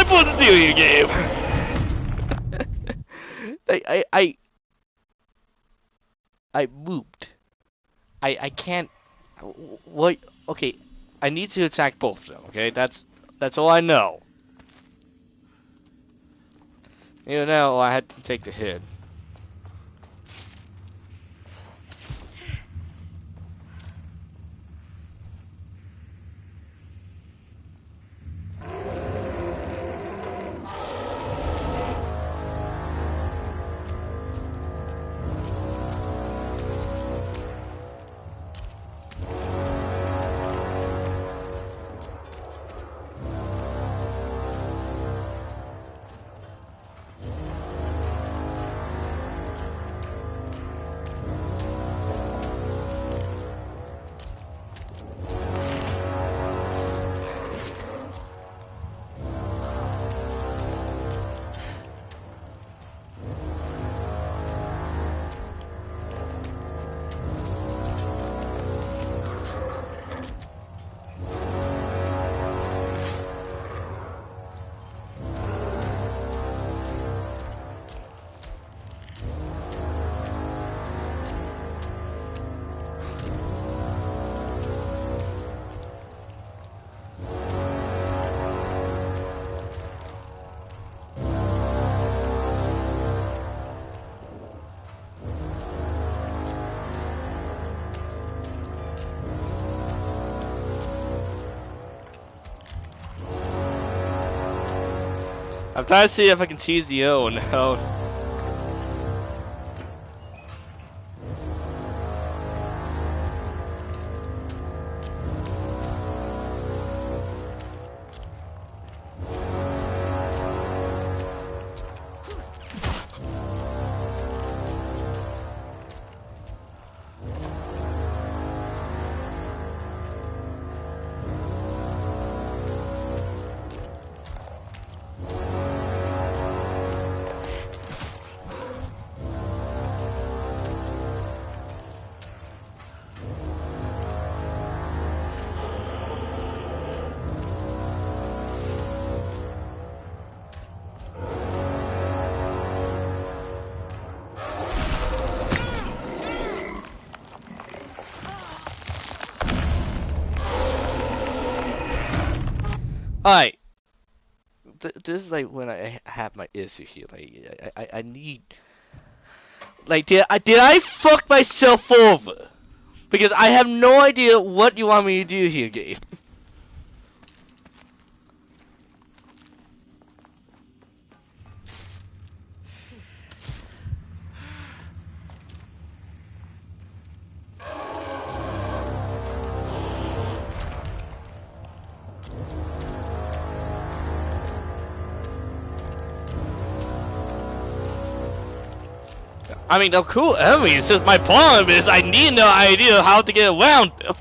supposed to do here, Gabe? I moved. I can't. What? Okay, I need to attack both of them. Okay, that's all I know. You know, I had to take the hit. I'm trying to see if I can tease the O now. Alright. This is like when I have my issue here. Like, I need. Like, did I fuck myself over? Because I have no idea what you want me to do here, Gabe. I mean, they're cool enemies. Just my problem is I need no idea how to get around them.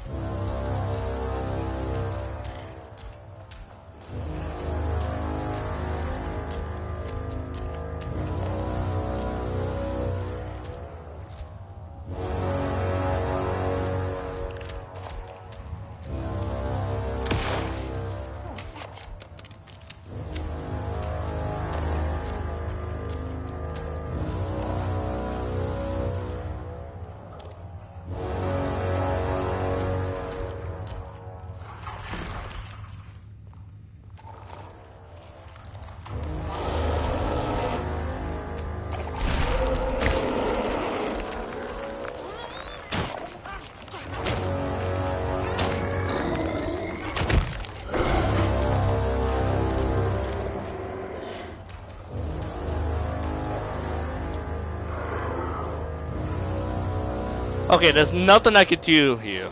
Okay, there's nothing I could do here.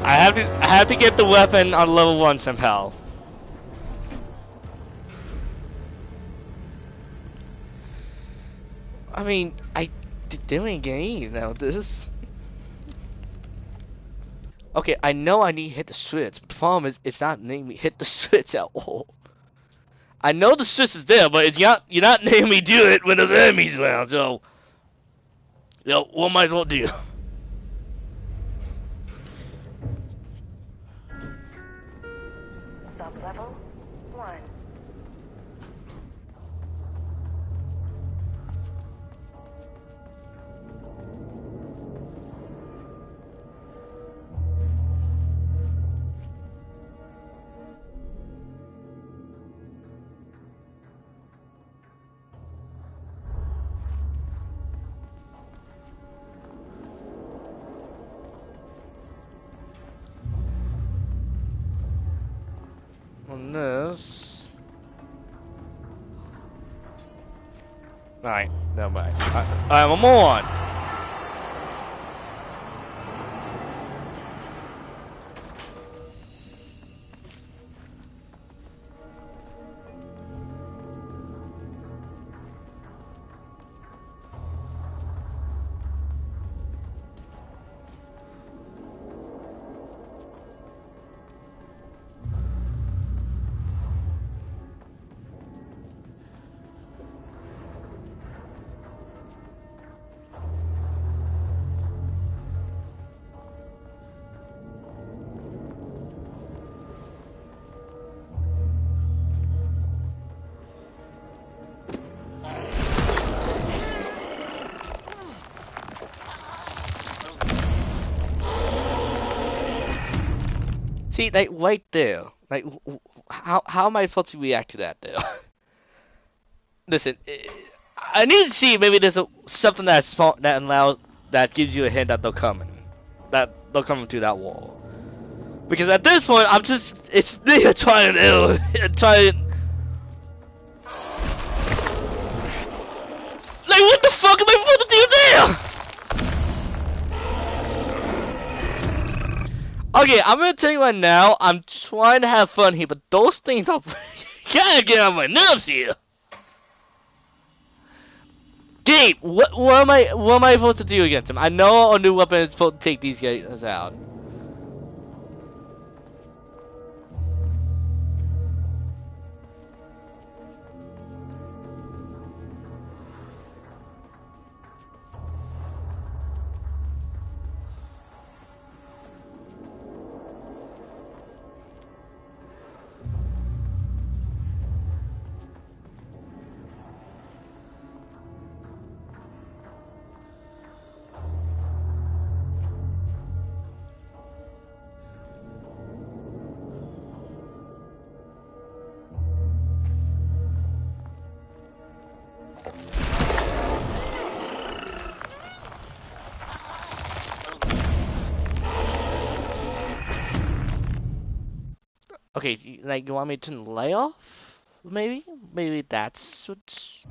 I have to get the weapon on level 1 somehow. I mean, I doing game, you know this. Okay, I know I need to hit the switch. The problem is it's not letting me hit the switch at all. I know the switch is there, but you're not letting me do it when there's enemies around. So, you know, what might as well do? Sublevel 1. on this. Alright, never mind. Alright, one more on. See, like right there, like how am I supposed to react to that though? Listen, I need to see maybe there's something that allows that gives you a hint that they'll come through that wall. Because at this point, it's me trying to trying. Like what the fuck am I supposed to do there? Okay, I'm gonna tell you right now, I'm trying to have fun here, but those things are kind of getting on my nerves here. Gabe, what am I supposed to do against him? I know a new weapon is supposed to take these guys out. Okay, like you want me to lay off? Maybe? Maybe that's what's...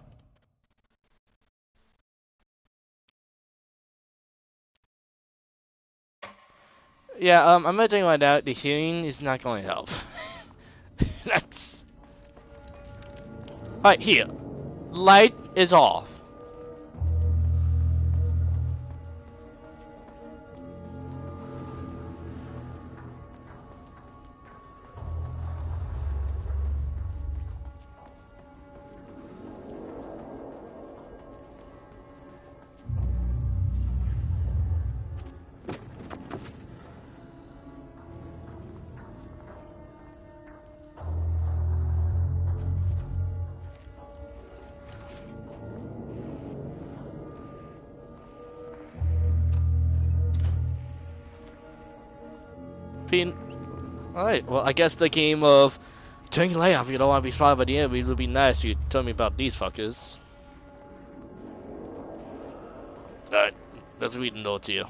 Yeah, I'm gonna tell you right now, the healing is not going to help. That's... Alright, here. Light is off. Alright, well, I guess the game of turning your light off, you don't want to be spotted by the enemy, it would be nice if you tell me about these fuckers. Alright, let's read the notes here.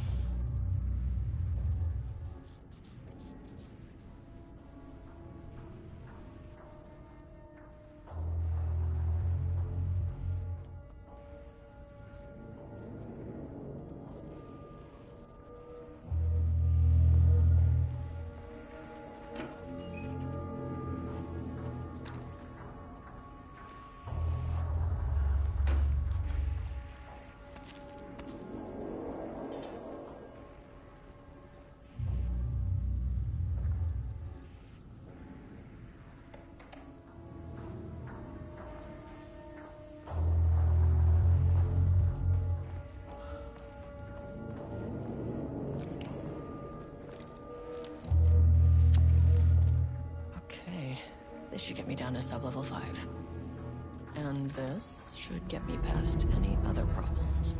This should get me down to sub-level 5. And this should get me past any other problems.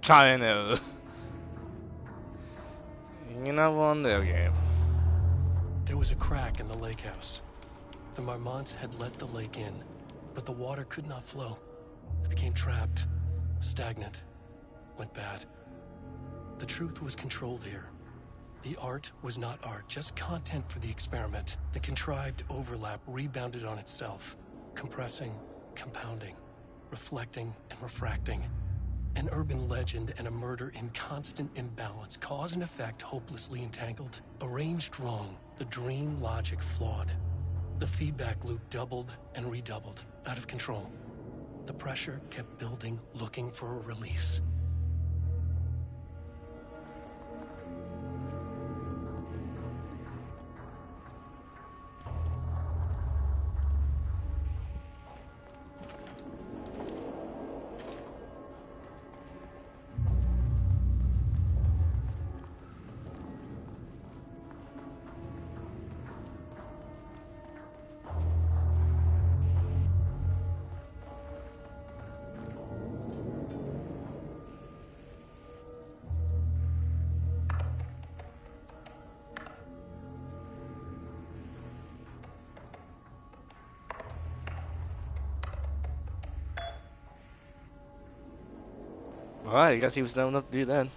China. You're not one there, game. There was a crack in the lake house. The Marmonts had let the lake in, but the water could not flow. It became trapped, stagnant, went bad. The truth was controlled here. The art was not art, just content for the experiment. The contrived overlap rebounded on itself, compressing, compounding, reflecting and refracting. An urban legend and a murder in constant imbalance, cause and effect hopelessly entangled. Arranged wrong, the dream logic flawed. The feedback loop doubled and redoubled, out of control. The pressure kept building, looking for a release. Alright, I guess he was dumb enough to do that.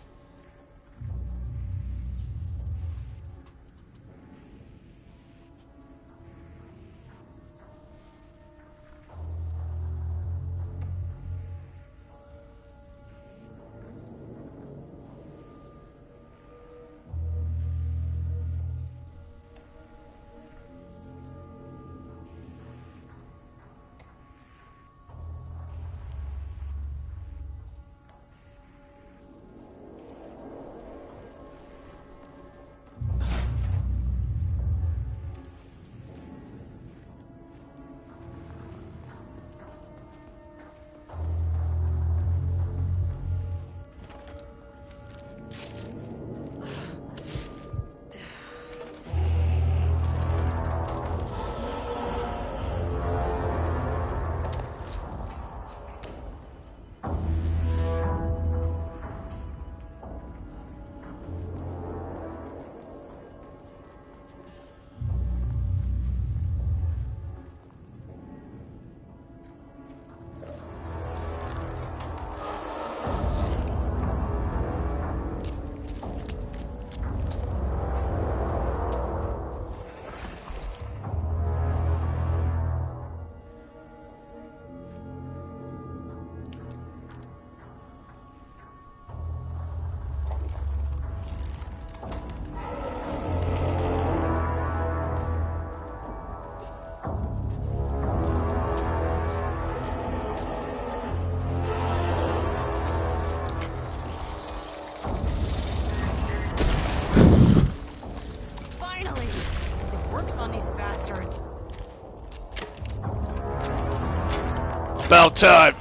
About time.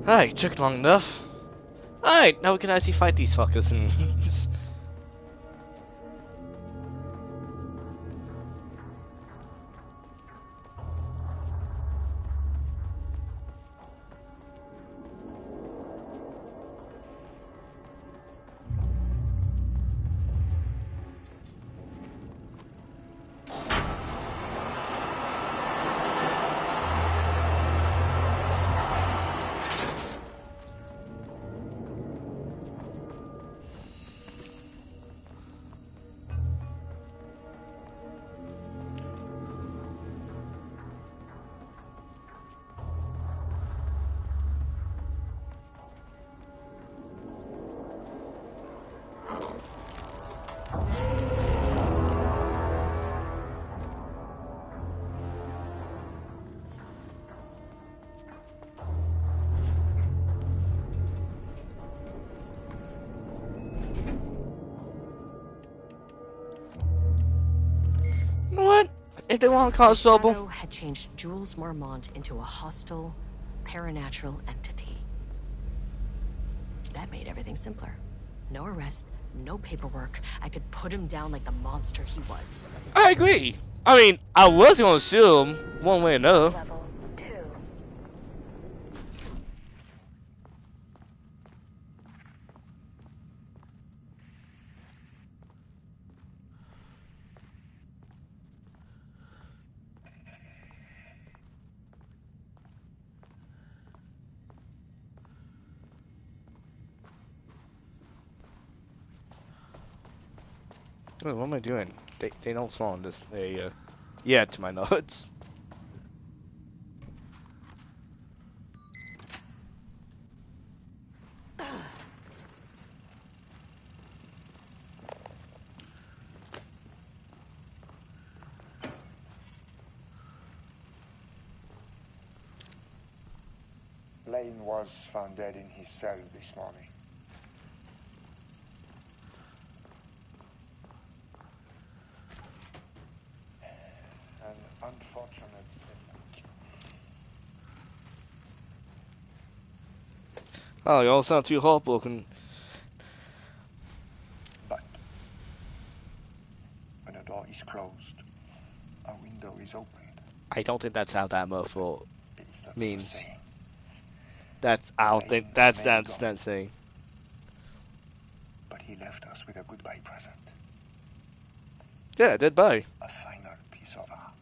Alright, took long enough. Alright, now we can actually fight these fuckers and if they want to cause trouble. The Shadow had changed Jules Marmont into a hostile, paranatural entity. That made everything simpler. No arrest, No paperwork. I could put him down like the monster he was. I agree. I mean, I was gonna sue him one way or another. Level 2. Wait, what am I doing? They don't spawn this area. Yeah, to my knowledge. Lane was found dead in his cell this morning. An unfortunate event. Oh, you all sound too heartbroken. But when a door is closed, a window is opened. I don't think that's how that metaphor If that's means. the saying. I don't think that's Lane may be that's gone, not saying. But he left us with a goodbye present. Yeah, dead body. A final piece of art.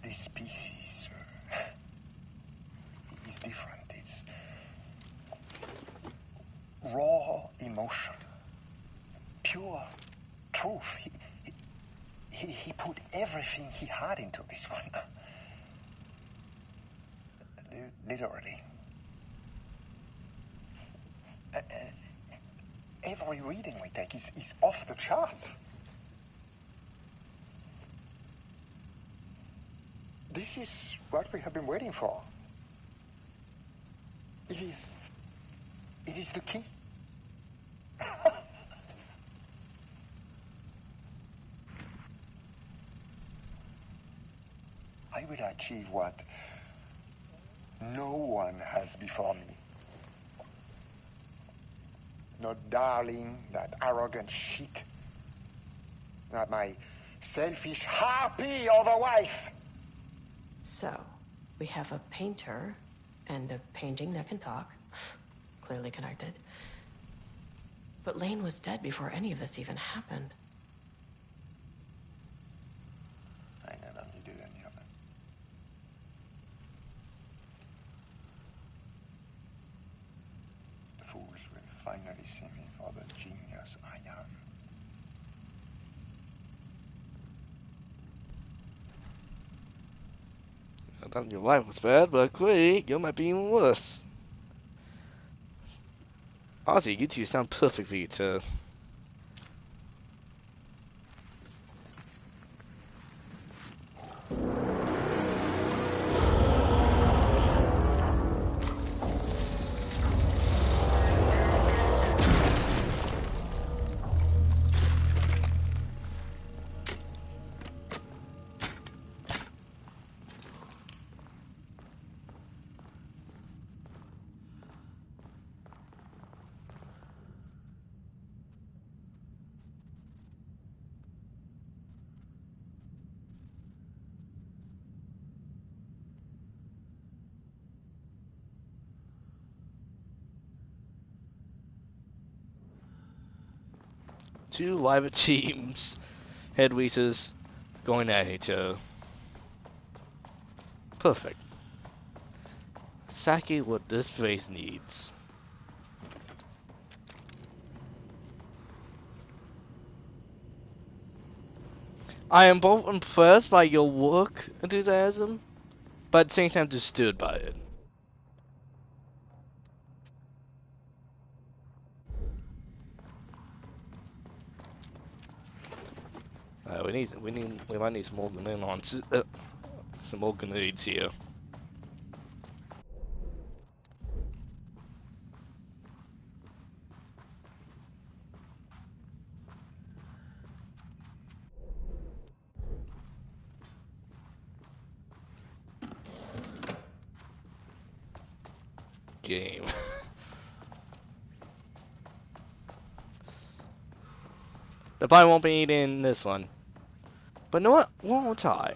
This piece is different. It's raw emotion, pure truth. He put everything he had into this one. Literally. Every reading we take is off the charts. This is what we have been waiting for. It is the key. I will achieve what no one has before me. Not darling, that arrogant shit. Not my selfish harpy of a wife. So, we have a painter and a painting that can talk. Clearly connected. But Lane was dead before any of this even happened. I never needed any of it. The fools will finally see me for the genius I am. I thought your life was bad, but clearly you might be even worse. Honestly, you two sound perfect for each other. Two rival teams, head races, going at each other. Perfect. Exactly what this place needs. I am both impressed by your work enthusiasm, but at the same time disturbed by it. We might need some more grenades some more grenades here. game. There probably won't be in this one. But you know what? One more try.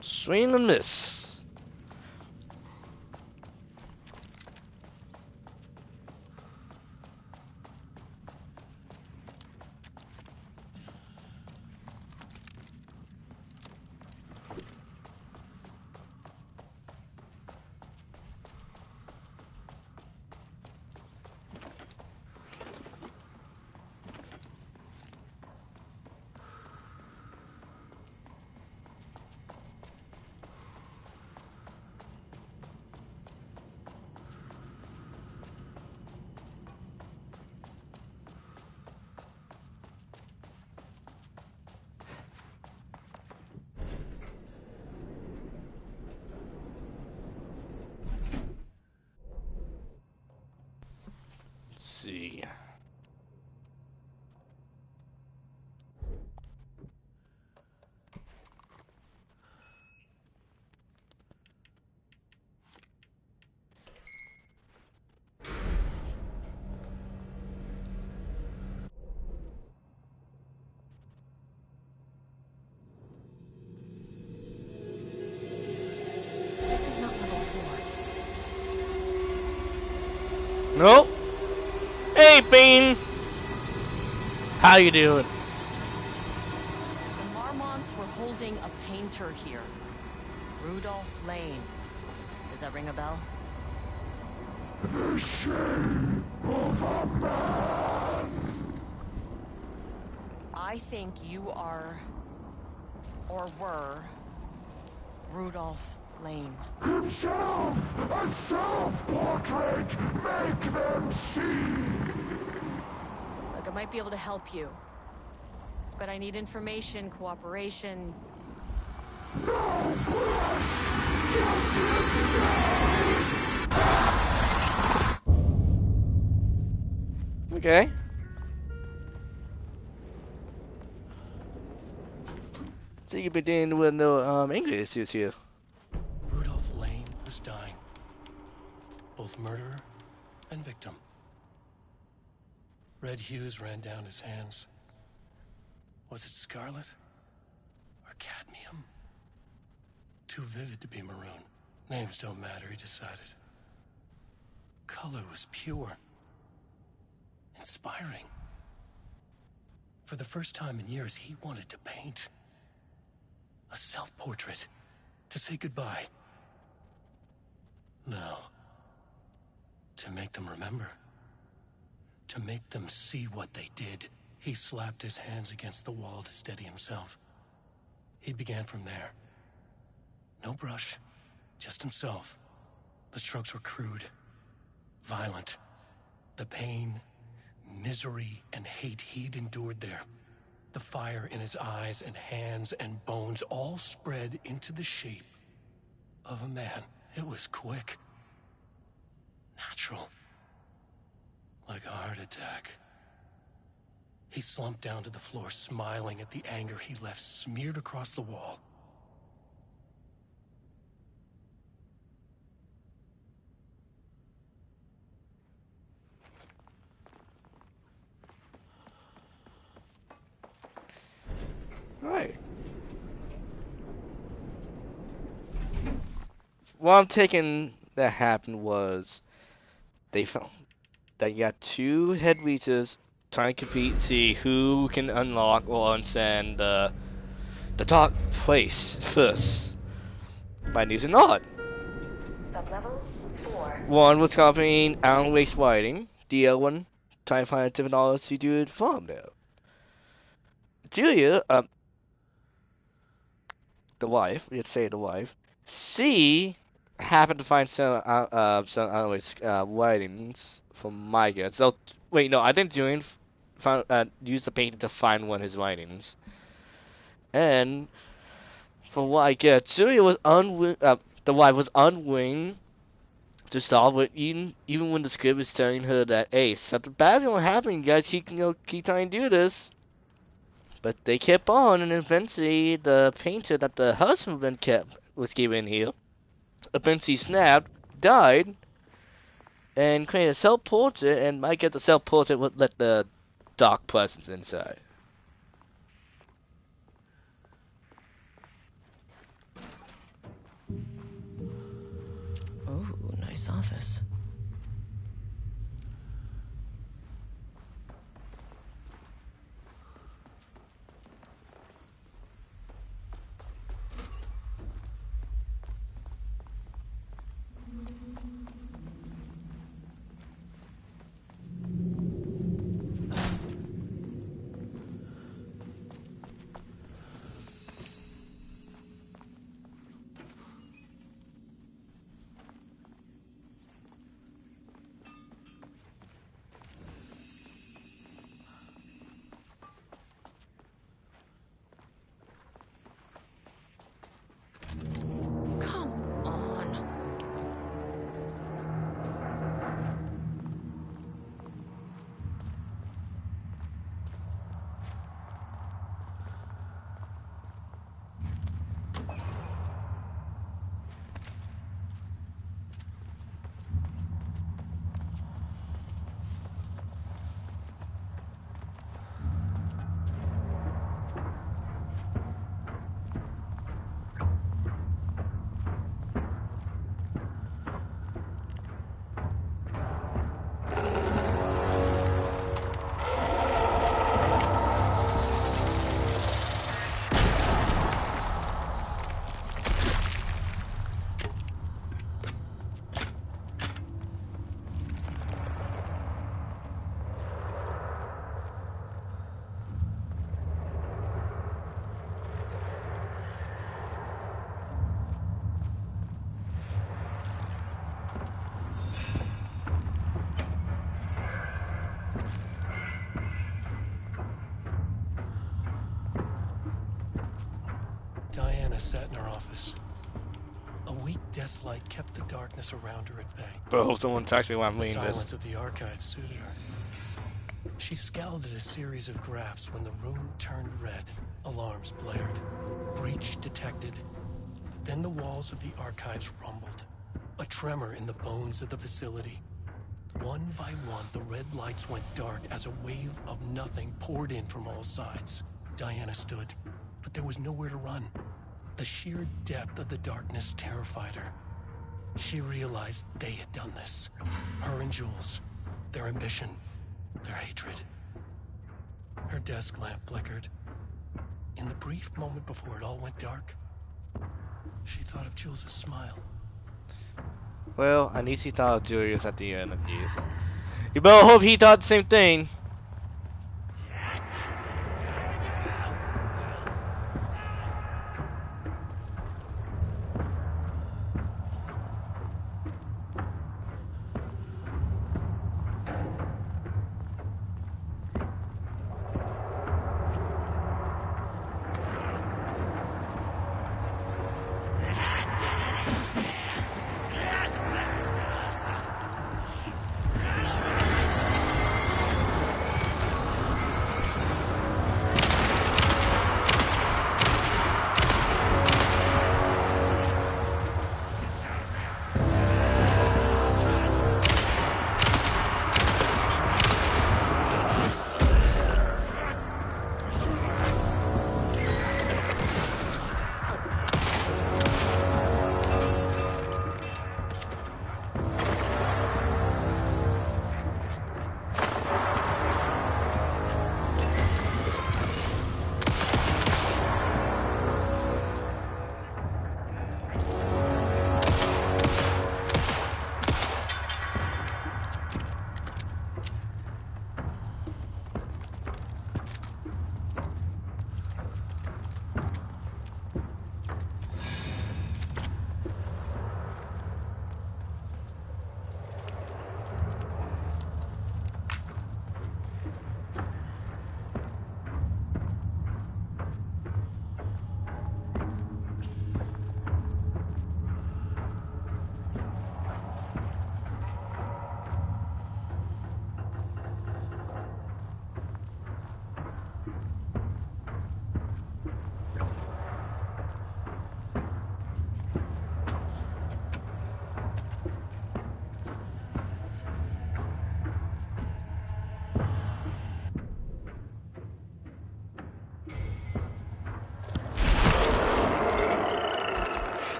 Swing and miss. Let's see. This is not level 4. Nope. Hey, Bean. How you doing? The Marmonts were holding a painter here. Rudolph Lane. Does that ring a bell? The shame of a man. I think you are, or were, Rudolph Lane. Himself! A self-portrait! Make them see! Look, I might be able to help you. But I need information, cooperation. No blush! Just insane! Okay. So you've been dealing with no English issues here. Rudolph Lane was dying. Both murderer and victim. Red hues ran down his hands. Was it scarlet? Or cadmium? Too vivid to be maroon. Names don't matter, he decided. Color was pure. Inspiring. For the first time in years, he wanted to paint. A self-portrait. To say goodbye. No. To make them remember. To make them see what they did. He slapped his hands against the wall to steady himself. He began from there. No brush. Just himself. The strokes were crude. Violent. The pain, misery, and hate he'd endured there. The fire in his eyes and hands and bones all spread into the shape of a man. It was quick. Natural. Like a heart attack. He slumped down to the floor, smiling at the anger he left smeared across the wall. Alright. What I'm taking that happened was they found that you got two head reachers trying to compete, see who can unlock or understand the dark place first by using odd. Sublevel 4. One was copying Alan Wake's writing, the other one trying to find a different knowledge to do it from there. Julia, the wife, let's say the wife, she happened to find some Alan Wake's writings from Micah. So wait, no, I think Julian use the painting to find one of his writings. And from what I get, Julia was the wife was unwilling to solve it, even when the script was telling her that, hey, something bad's gonna happen. You guys keep trying to do this. But they kept on, and eventually the painter that the husband was given here, eventually snapped, died, and created a self-portrait, and might get the self-portrait would let the dark presence inside. Oh, nice office. Diana sat in her office. A weak desk light kept the darkness around her at bay. But I hope someone texts me while I'm The reading silence this. of the archive suited her. She scowled at a series of graphs when the room turned red. Alarms blared. Breach detected. Then the walls of the archives rumbled. A tremor in the bones of the facility. One by one, the red lights went dark as a wave of nothing poured in from all sides. Diana stood, but there was nowhere to run. The sheer depth of the darkness terrified her. She realized they had done this. Her and Jules. Their ambition. Their hatred. Her desk lamp flickered. In the brief moment before it all went dark, she thought of Jules' smile. Well, at least he thought of Julius at the end of these. You better hope he thought the same thing.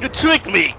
You tricked me!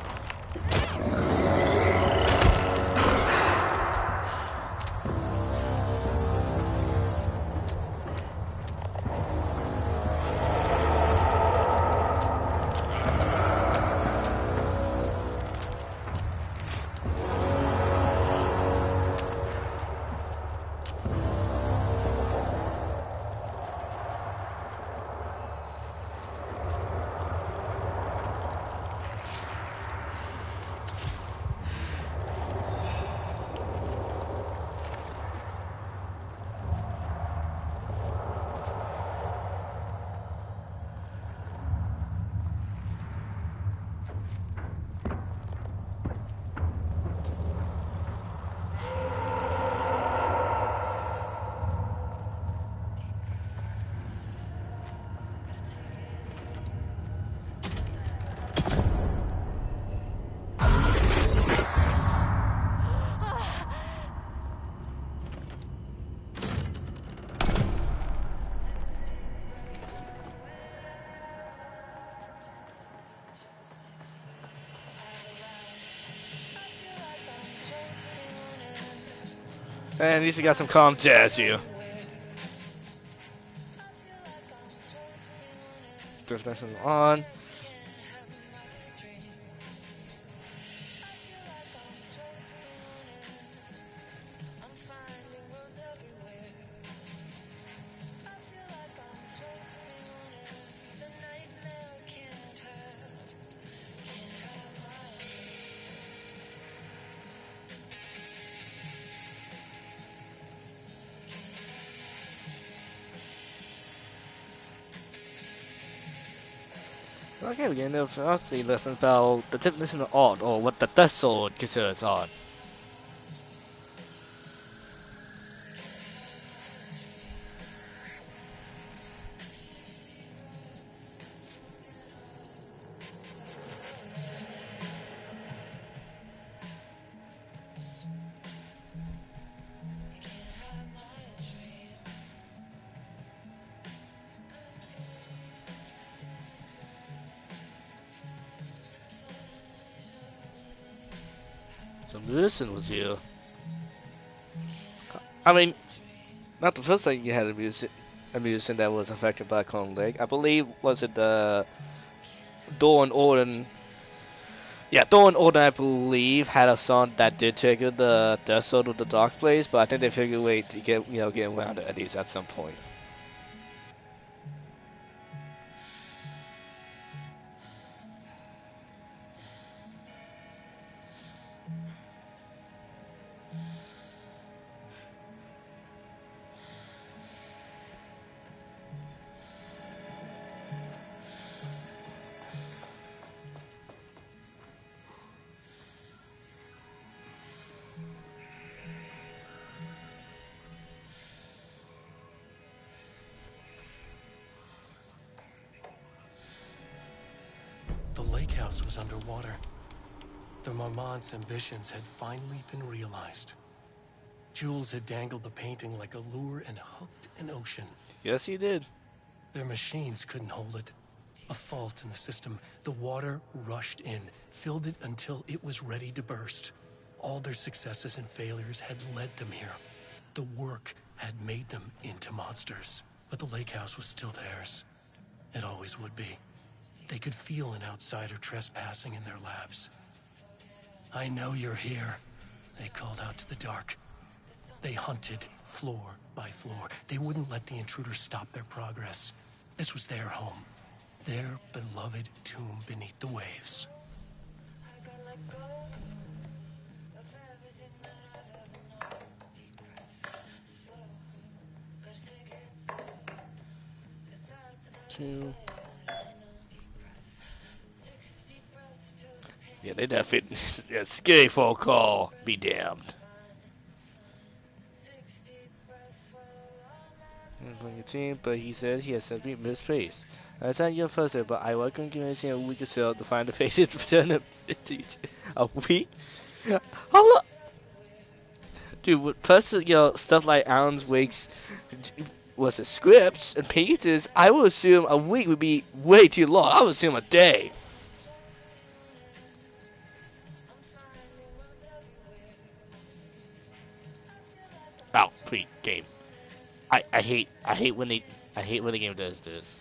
And at least we got some calm jazz here. Definition on. Okay, we're getting into a see lesson about the definition of art, or what the Death Sword considers art. So Wilson was here. I mean, not the first time you had a musician that was affected by Clone Lake. I believe, was it the Dawn Orden? Yeah, Dawn Orden, I believe, had a song that did trigger the Death Sword of the Dark Place, but I think they figured a way to get around it at least at some point. The lake house was underwater. The Marmont's ambitions had finally been realized. Jules had dangled the painting like a lure and hooked an ocean. Yes, he did. Their machines couldn't hold it. A fault in the system. The water rushed in, filled it until it was ready to burst. All their successes and failures had led them here. The work had made them into monsters. But the lake house was still theirs. It always would be. They could feel an outsider trespassing in their labs. "I know you're here," they called out to the dark. They hunted floor by floor. They wouldn't let the intruders stop their progress. This was their home, their beloved tomb beneath the waves. Yeah, they definitely yeah, scary phone call. Be damned. On your team, but he said he has sent me misplaced. I signed you first, but I welcome convincing a week or so to find the patient return a week. How dude? Plus, stuff like Alan's Wake's was it scripts and pages. I would assume a week would be way too long. I would assume a day. Please, game. I hate when the game does this.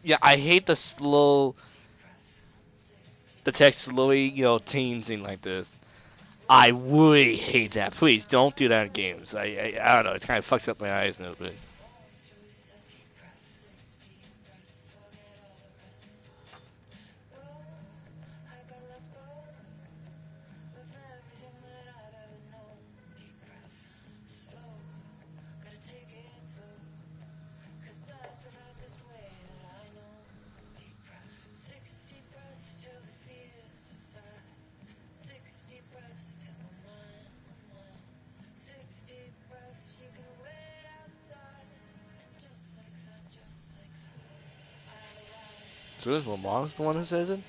Yeah, I hate the text slowly, changing like this. I really hate that. Please don't do that in games. I don't know. It kind of fucks up my eyes a little bit. So is Lamont's the one who says it?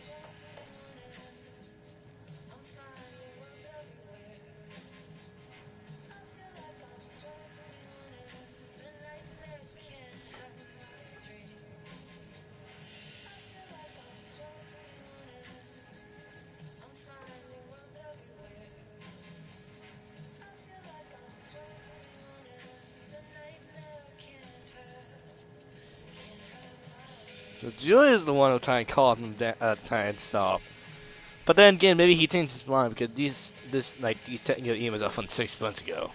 So Julia's the one who trying to call him trying to stop. But then again, maybe he changed his mind because these technical emails are from 6 months ago.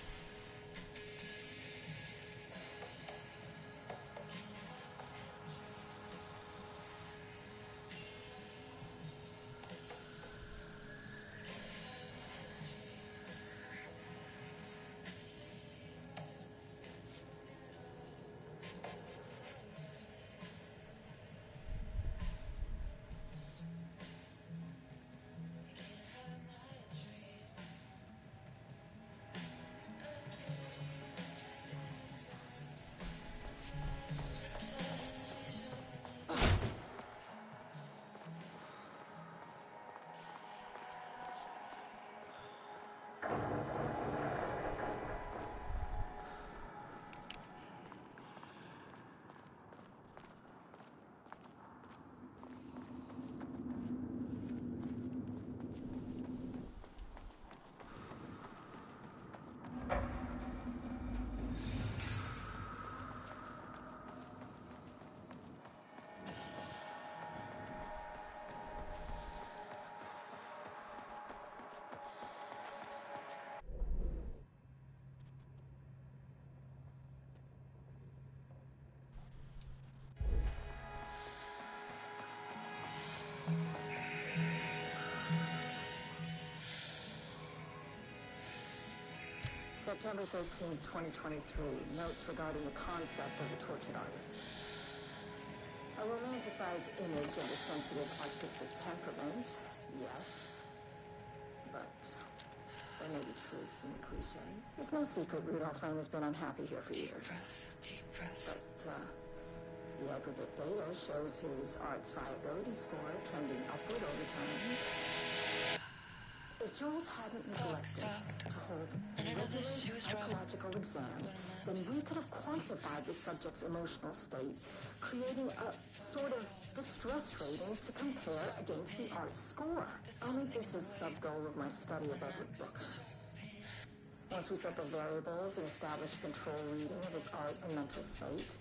September 13th, 2023. Notes regarding the concept of the tortured artist. A romanticized image of a sensitive artistic temperament, yes. But there may be truth in the cliche. It's no secret Rudolph Lane has been unhappy here for years. But the aggregate data shows his art's viability score trending upward over time. If Jules hadn't neglected to hold rigorous psychological exams, then we could have quantified the subject's emotional state, creating a sort of distress rating to compare against the art's score. I'll make this a sub-goal of my study of Edward Booker. Once we set the variables and establish a control reading of his art and mental state,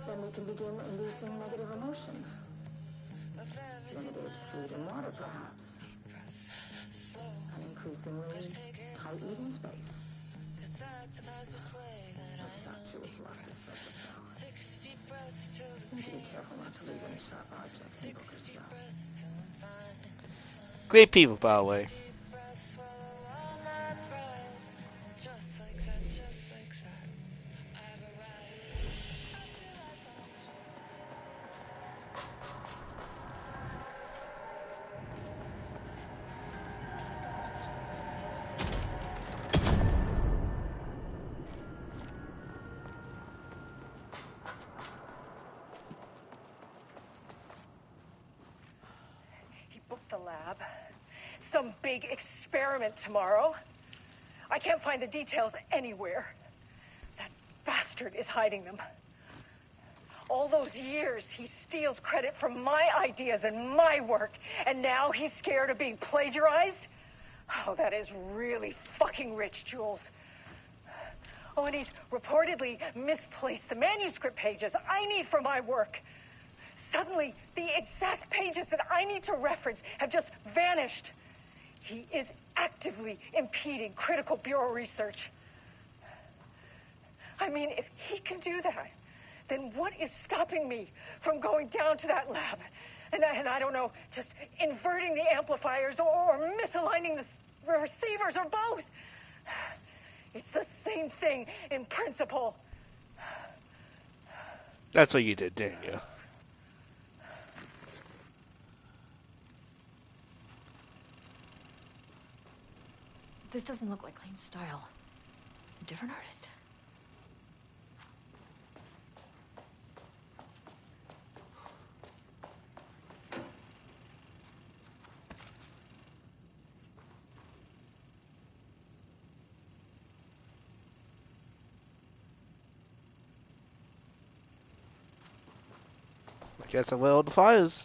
then we can begin inducing negative emotion. Limited food and water, perhaps. An increasingly tight eating space. This is how Jules lost his subject, though. Need to be careful not to leave any sharp objects in Booker's cell. Great people, by the way. The lab. Some big experiment tomorrow. I can't find the details anywhere. That bastard is hiding them. All those years, he steals credit for my ideas and my work, and now he's scared of being plagiarized? Oh, that is really fucking rich, Jules. Oh, and he's reportedly misplaced the manuscript pages I need for my work. Suddenly, the exact pages that I need to reference have just vanished. He is actively impeding critical bureau research. I mean, if he can do that, then what is stopping me from going down to that lab? And I don't know, just inverting the amplifiers or misaligning the receivers or both. It's the same thing in principle. That's what you did, didn't you? This doesn't look like Lane's style. A different artist? I guess I will the fires.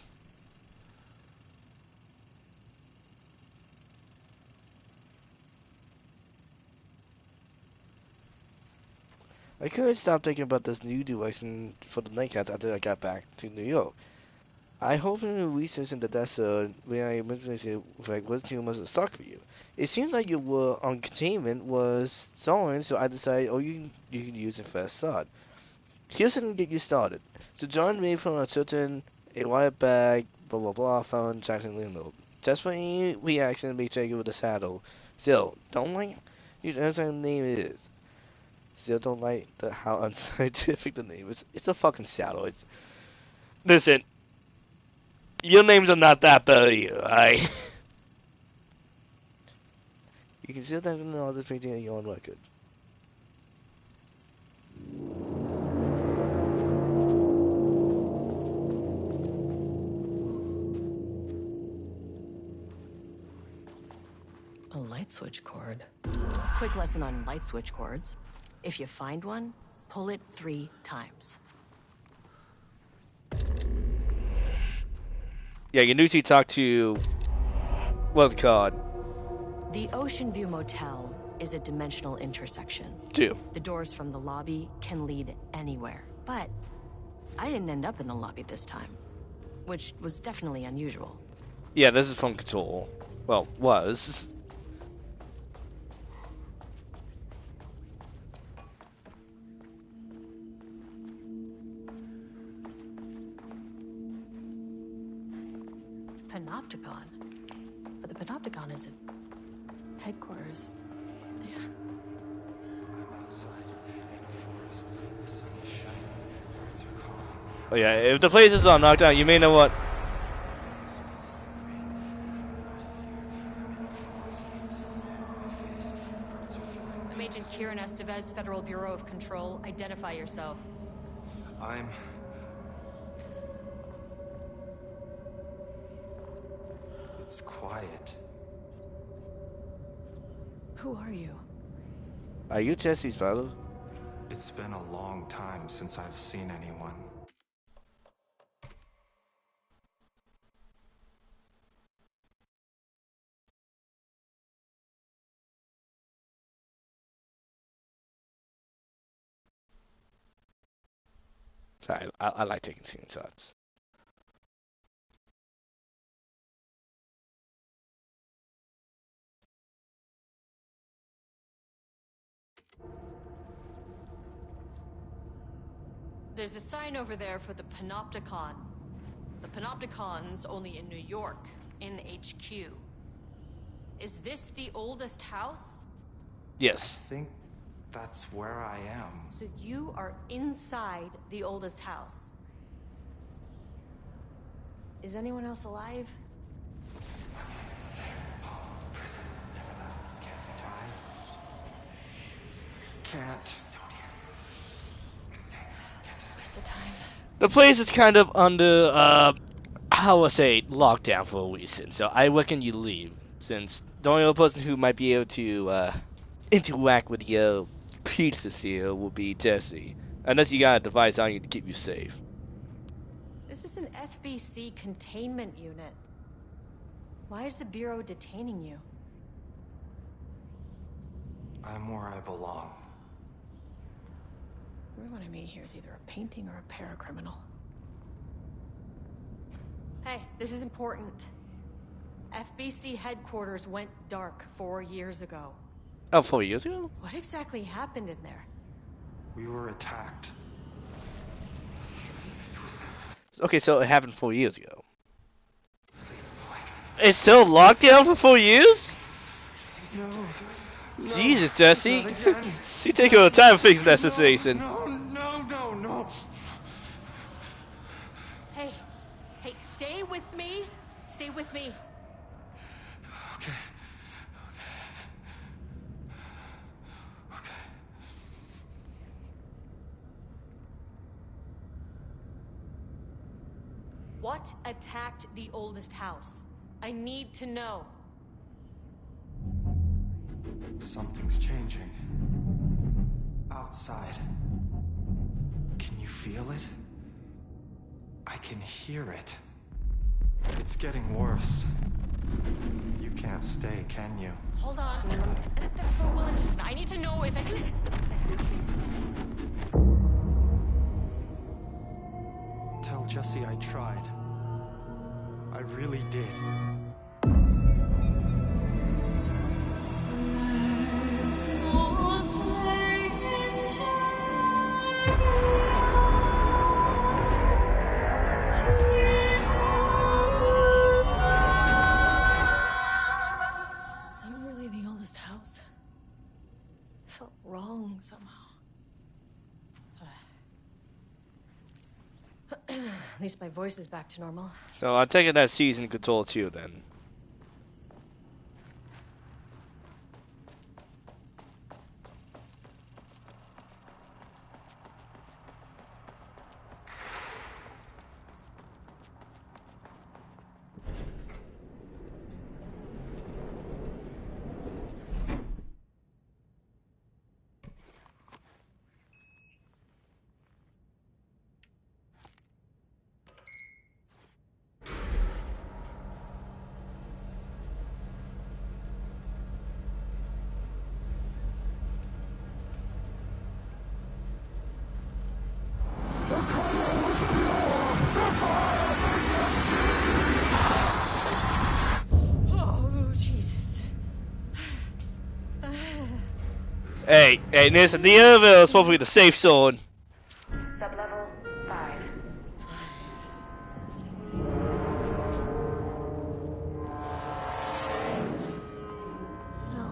I couldn't stop thinking about this new device for the Lakehouse after I got back to New York. I hope in the research in the desert when I mentioned it, like, what too much suck for you. It seems like your work on containment was stolen, so I decided, oh, you can use it for a start. Here's something to get you started. So John made from a certain a wire bag, blah blah blah, found Jackson Lindlow. Just for any reaction may take it with a saddle. Still, don't like use any name it is. Still don't like how unscientific the name is. It's a fucking saddle. It's listen. Your names are not that bad either, alright? You can still have all this painting on your own record. A light switch cord. Quick lesson on light switch cords. If you find one, pull it 3 times. Yeah, you need to talk to what's it called? The Ocean View Motel is a dimensional intersection. The doors from the lobby can lead anywhere. But I didn't end up in the lobby this time, which was definitely unusual. Yeah, this is from Control. Well, was. Panopticon. But the Panopticon is at headquarters. Yeah. Oh yeah, if the place is on knocked out, you may know what. I'm Agent Kieran Estevez, Federal Bureau of Control. Identify yourself. It's quiet. Who are you? Are you Jesse's brother? It's been a long time since I've seen anyone. Sorry, I like taking screenshots. There's a sign over there for the Panopticon. The Panopticon's only in New York, in HQ. Is this the oldest house? Yes. I think that's where I am. So you are inside the oldest house. Is anyone else alive? Can't. It's a waste of time. The place is kind of under, how I say, lockdown for a reason. So I reckon you leave, since the only other person who might be able to interact with your pizzas here will be Jesse, unless you got a device on you to keep you safe. This is an FBC containment unit. Why is the Bureau detaining you? I'm where I belong. Everyone I meet here is either a painting or a paracriminal. Hey, this is important. FBC headquarters went dark 4 years ago. Oh, 4 years ago? What exactly happened in there? We were attacked. Okay, so it happened 4 years ago. It's still locked down for 4 years? No. Jesus, Jesse. You take your time fixing that situation. No. Hey, stay with me. Stay with me. Okay. What attacked the oldest house? I need to know. Something's changing. Outside. Can you feel it? I can hear it. It's getting worse. You can't stay, can you? Hold on. For Wellington, I need to know if it... Tell Jesse I tried. I really did. Wrong somehow. At least my voice is back to normal. So I'll take it that season control too then. Hey, listen, the other is supposed to be the safe zone. Sublevel 5. No.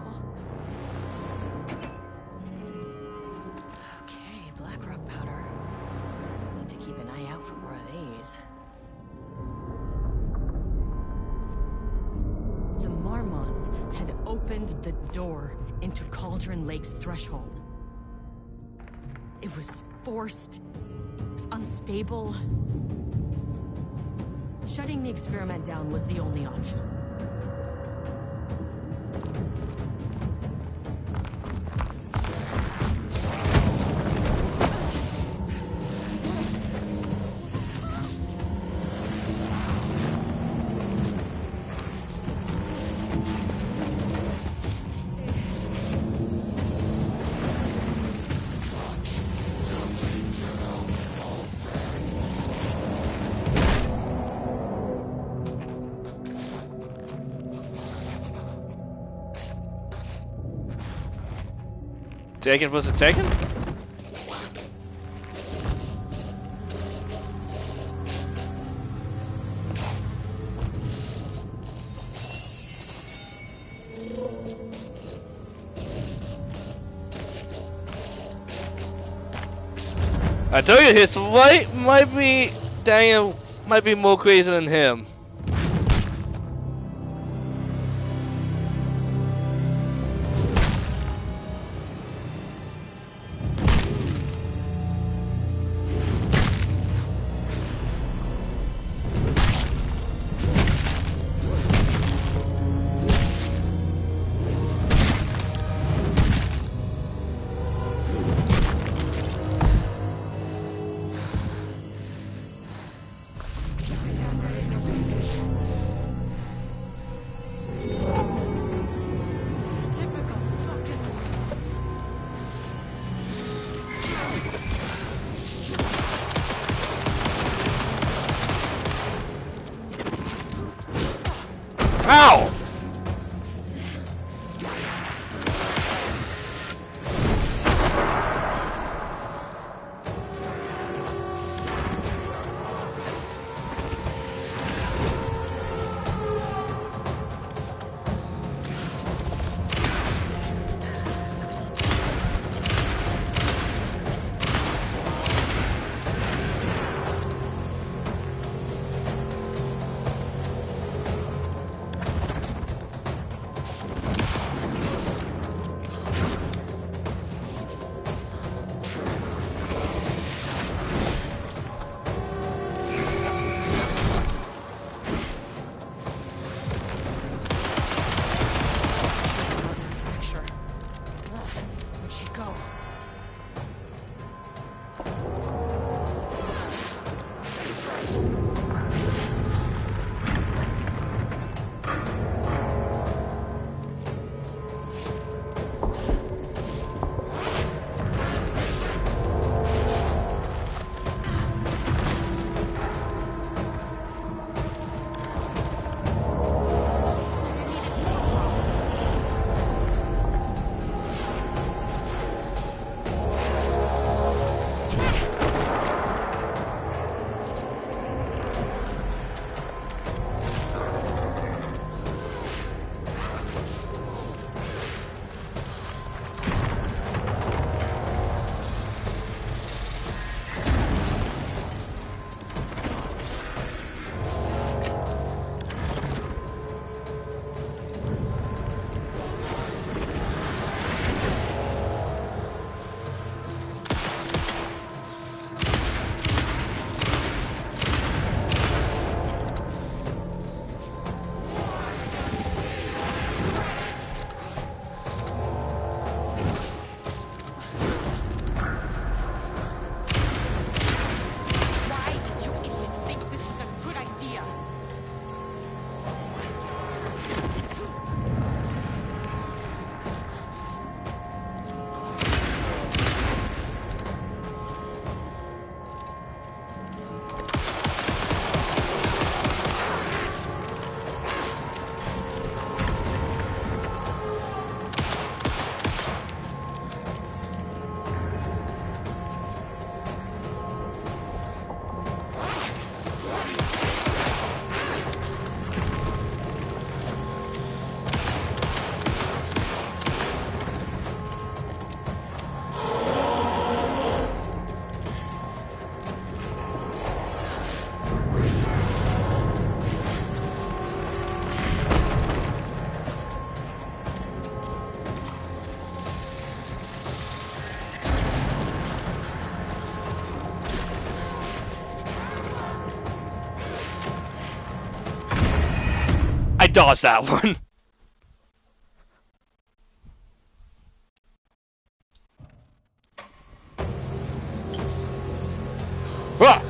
Okay, black rock powder. Need to keep an eye out for more of these. The Marmots had opened the door into Cauldron Lake's threshold. It was forced. It was unstable. Shutting the experiment down was the only option. Taken was it taken? I told you his wife might be Daniel might be more crazy than him. Ow! I dodged that one. Ah!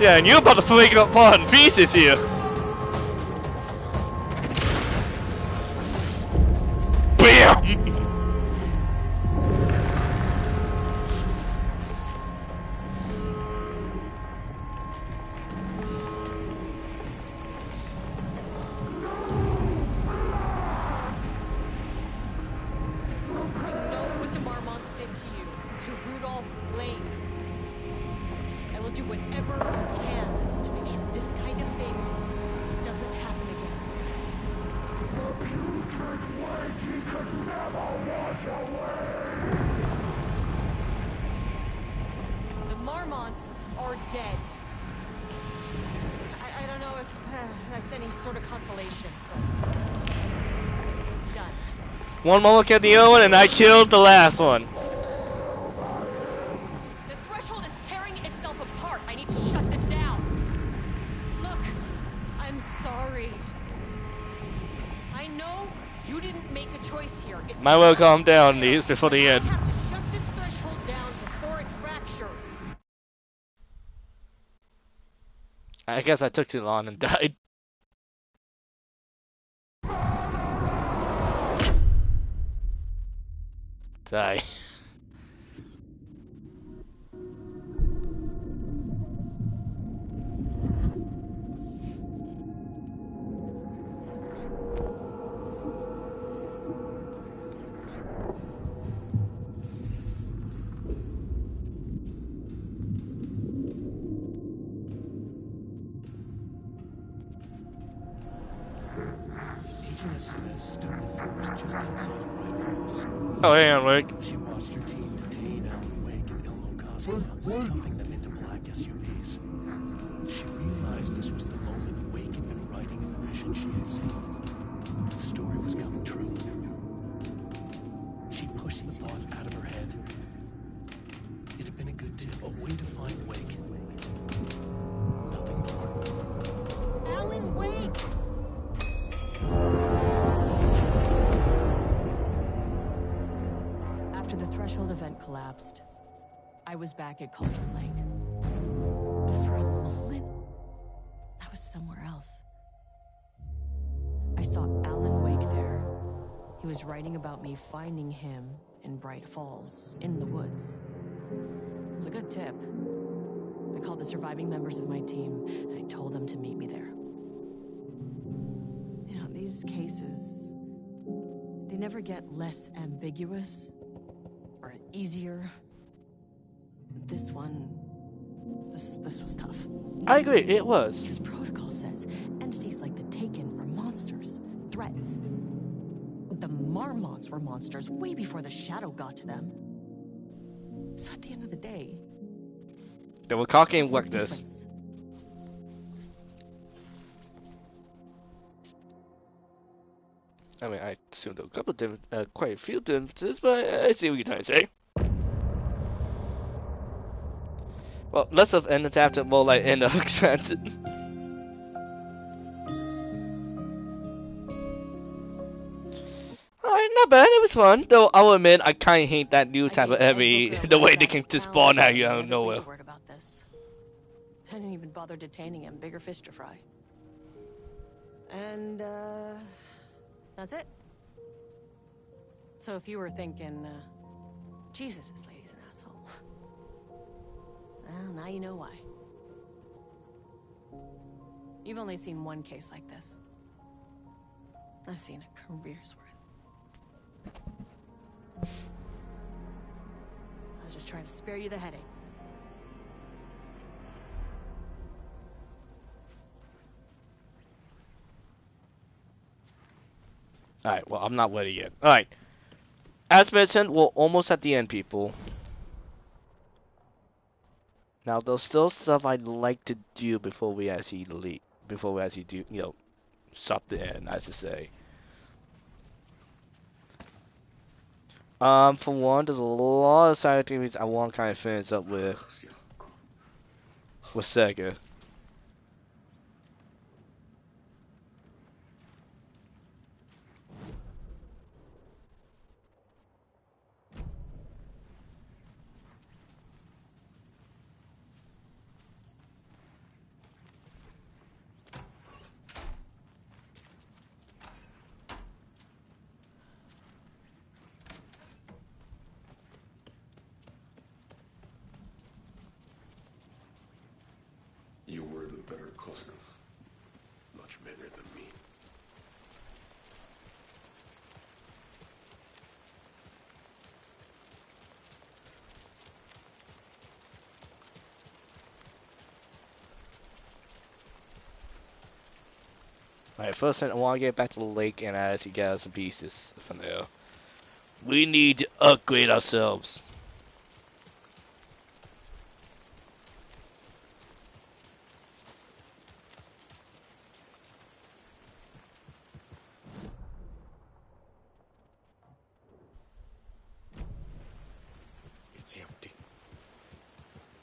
Yeah, and you're about to break up apart in pieces here. BAM! One more look at the other one, and I killed the last one. The threshold is tearing itself apart. I need to shut this down. Look, I'm sorry. I know you didn't make a choice here. It's Might well calm down these before the end. I have to shut this threshold down before it fractures. I guess I took too long and died. Die. Agent Estevez stood in the forest just outside of White Falls. Oh, hang on, Rick. She watched her team detain Alan Wake and Il Ocasio, stuffing them into black SUVs. She realized this was the moment Wake had been writing in the vision she had seen. The story was coming true. She pushed the thought out of her head. It had been a good tip, a way to find Wake. Nothing more. Alan Wake! After the threshold event collapsed, I was back at Cauldron Lake. But for a moment, I was somewhere else. I saw Alan Wake there. He was writing about me finding him in Bright Falls, in the woods. It was a good tip. I called the surviving members of my team, and I told them to meet me there. You know, these cases, they never get less ambiguous or easier. This one, this was tough. I agree, it was. Because protocol says entities like the Taken are monsters, threats. The Marmots were monsters way before the Shadow got to them. So at the end of the day, They were cocky and what's the weakness. difference? I mean, I assumed there were a couple of different, quite a few differences, but I see what you're trying to say. Well, less of an adapted, more like an expanded. Alright, not bad, it was fun. Though I'll admit, I kinda hate that new type of enemy, the way they can just spawn at you out of nowhere. Word about this. I didn't even bother detaining him. Bigger fish to fry. And, that's it. So if you were thinking, Jesus, this lady's an asshole. Well, now you know why. You've only seen one case like this. I've seen a career's worth. I was just trying to spare you the headache. Alright, well, I'm not ready yet. Alright. As mentioned, we're almost at the end, people. Now, there's still stuff I'd like to do before we actually leave. Before we actually do, you know, stop the end, as to say. For one, there's a lot of side activities I want to kind of finish up with Sega. close enough. Much better than me. Alright, first I want to get back to the lake and actually gather some pieces from there. We need to upgrade ourselves. It's empty.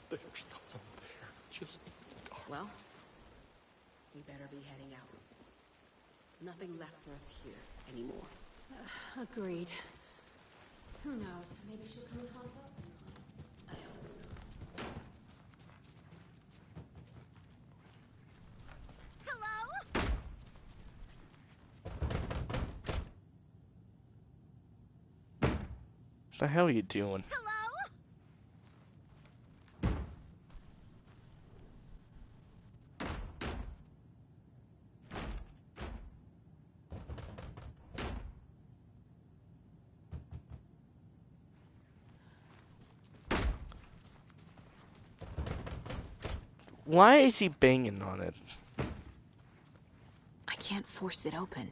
There's nothing there. Just dark. Well, we better be heading out. Nothing left for us here anymore. Agreed. Who knows? Maybe she'll come and haunt us sometime. I hope so. Hello? What the hell are you doing? Why is he banging on it? I can't force it open.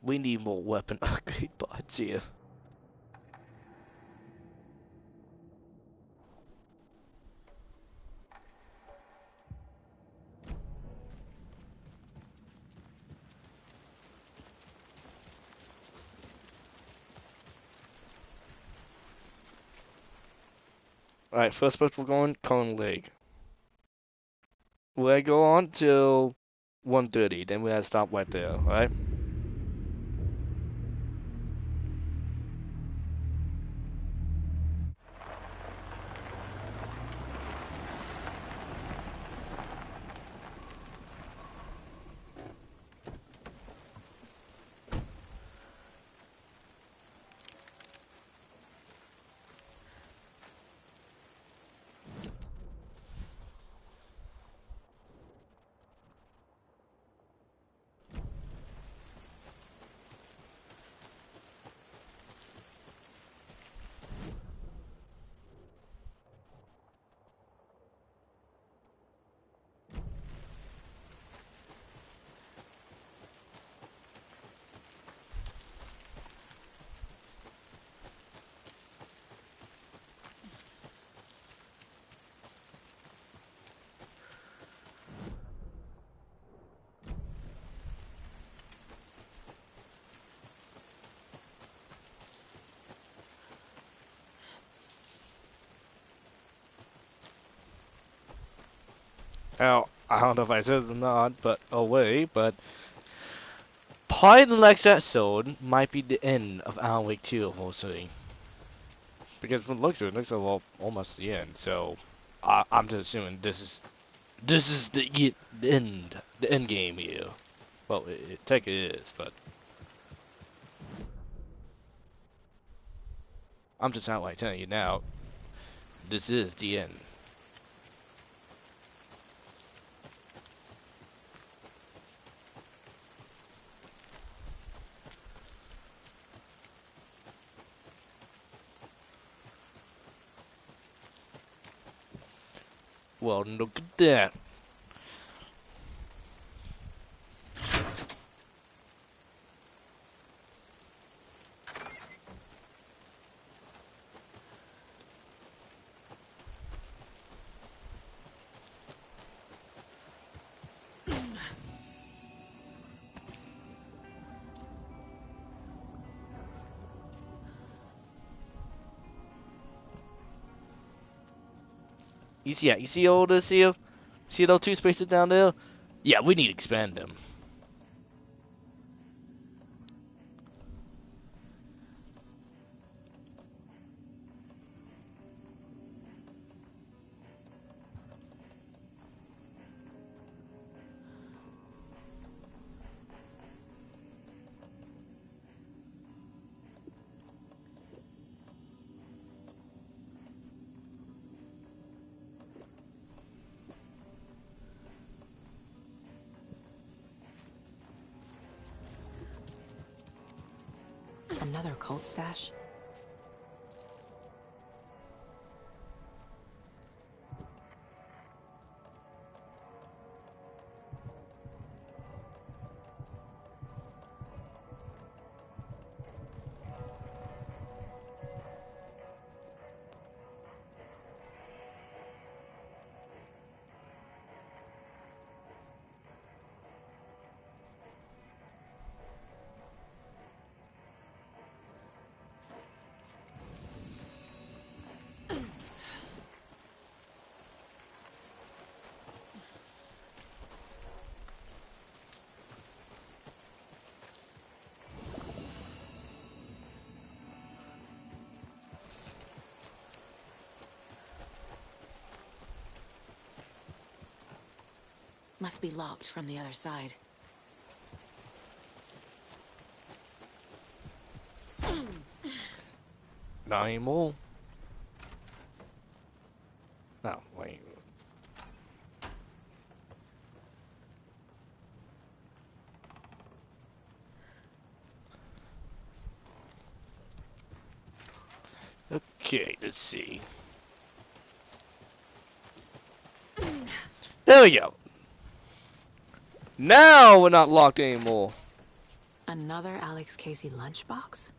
We need more weapon upgrade pods here. Alright, first place we're going, Cone Lake. We'll go on till 1:30, then we have to stop right there, alright? Now, I don't know if I said this or not, but part of the next episode might be the end of Alan Wake 2, mostly. Because from the looks of it, looks like almost the end, so I'm just assuming this is the end game here. Well, it technically is, but I'm just outright telling you now, this is the end. Well, look at that. You see all this here? See those two spaces down there? Yeah, we need to expand them. Another cult stash? Must be locked from the other side. Not anymore. Oh, wait. Okay, let's see. There we go. Now we're not locked anymore. Another Alex Casey lunchbox?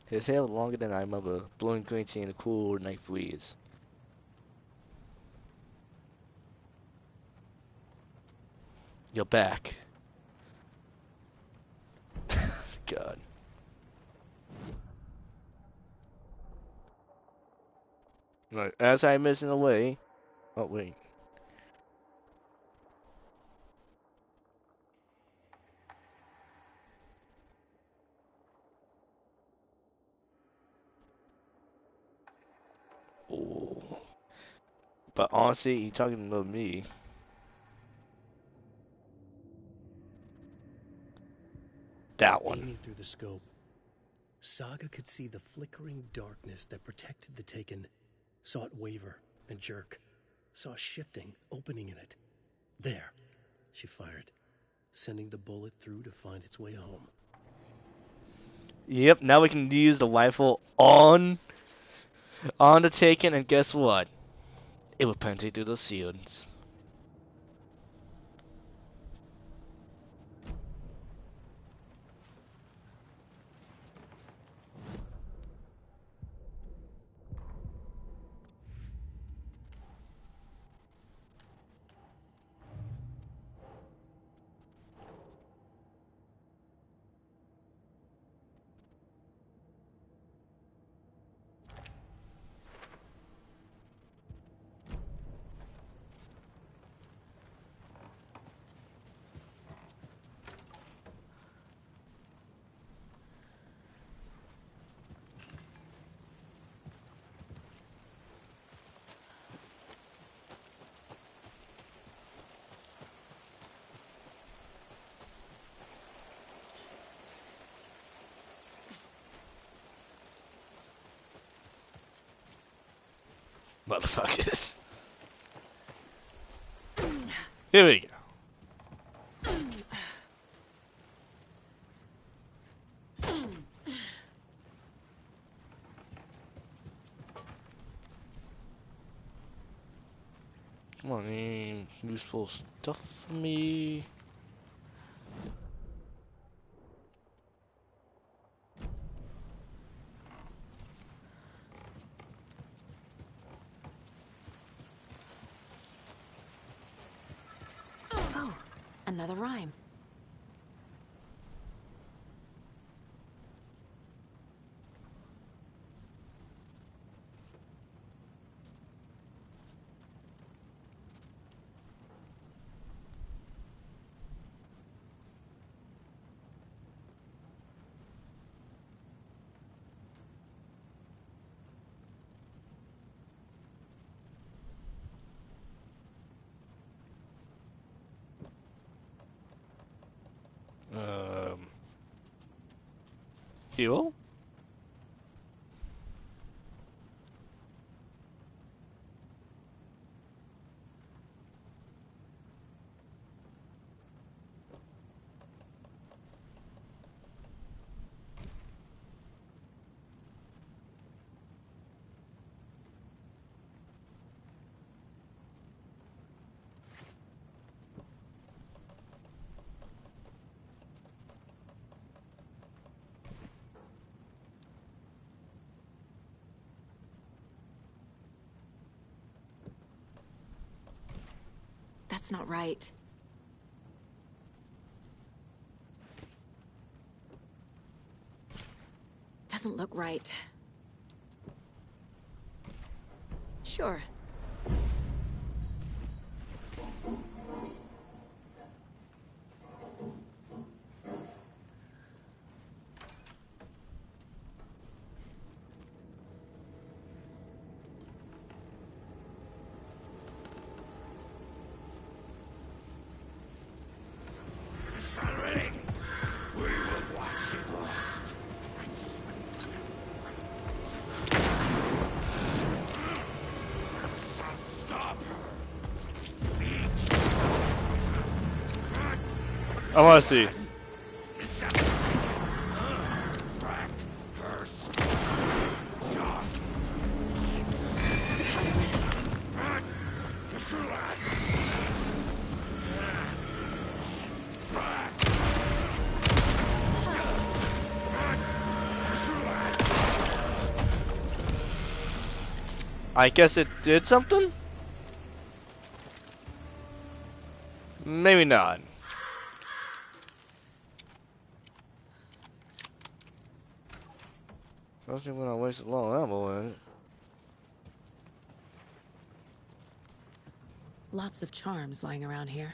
His hair was longer than I remember. Blue and green tea and a cool night breeze. You're back. God. Right, as I'm missing away. Oh, wait. Oh. But honestly, you talking about me. That one. Aiming through the scope, Saga could see the flickering darkness that protected the Taken, saw it waver and jerk, saw a shifting opening in it. There, she fired, sending the bullet through to find its way home. Yep, now we can use the rifle on the Taken, and guess what? It will penetrate through those shields. Motherfuckers. Here we go. Come on, any useful stuff for me? Oh, another rhyme. Fuel? That's not right. Doesn't look right. Sure. I want to see. I guess it did something? Maybe not. Especially when I wasted a lot of ammo in it. Lots of charms lying around here.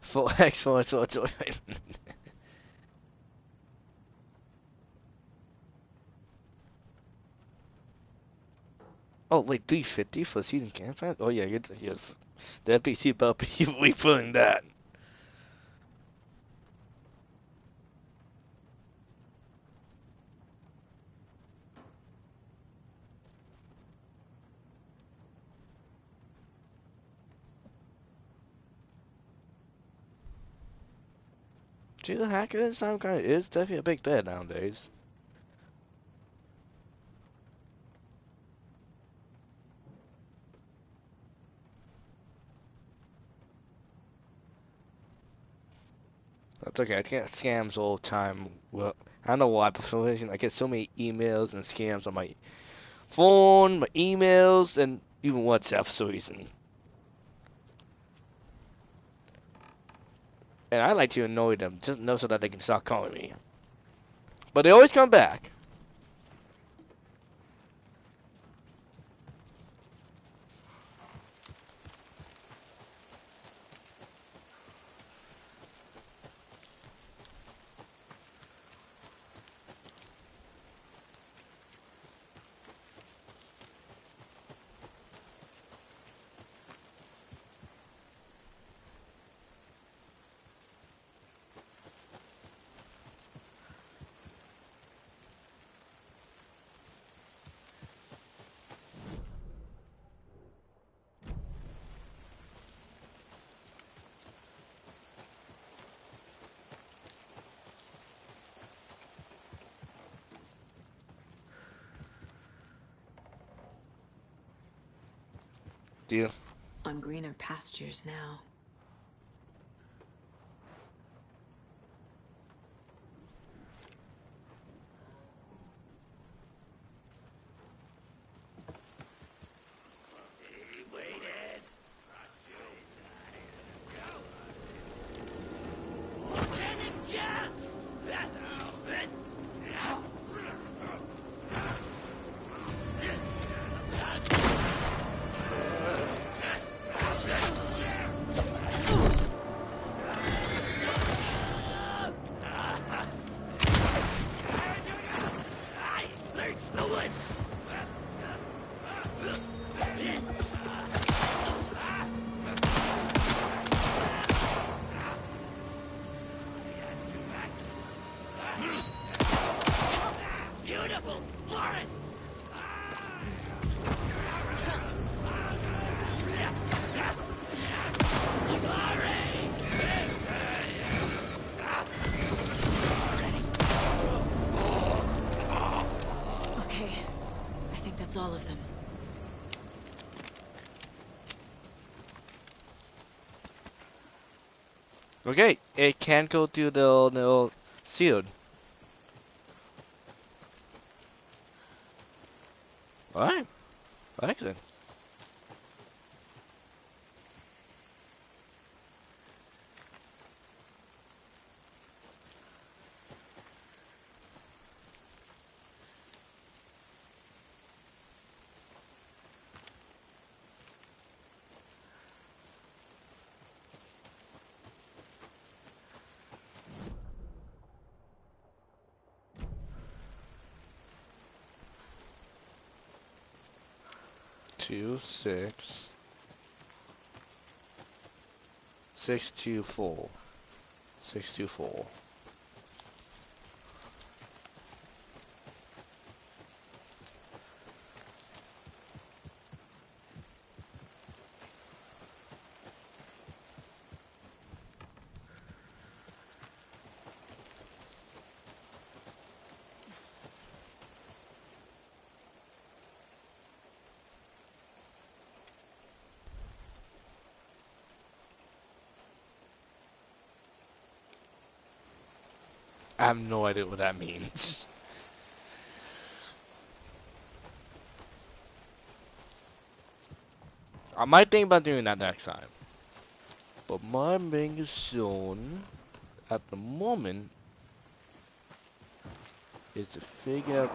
Full X4 joy. Oh wait, 350 for season campsite? Oh yeah, you're the NPC about we pulling that. See, the hacker sound kind of is definitely a big deal nowadays. That's okay. I get scams all the time. Well, I don't know why, but for some reason I get so many emails and scams on my phone, my emails, and even WhatsApp for some reason. And I like to annoy them, just know so that they can stop calling me. But they always come back. Deal. On greener pastures now. Okay, it can't go through the sealed. Alright. Excellent. Two, 6, 6, 2, 4, 6, 2, 4. I have no idea what that means. I might think about doing that next time. But my biggest zone at the moment is to figure out.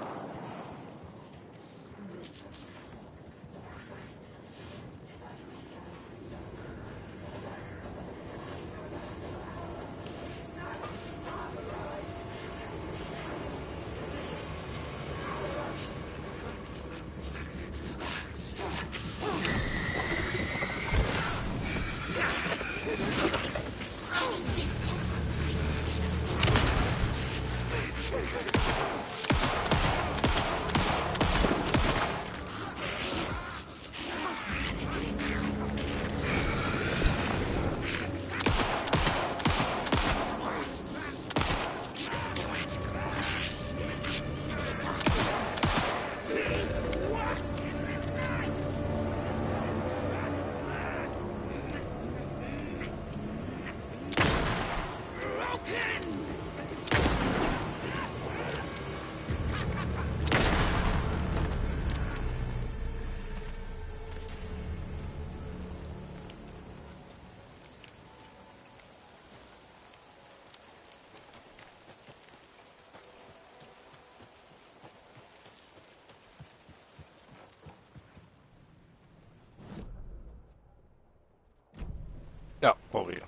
Oh, over here.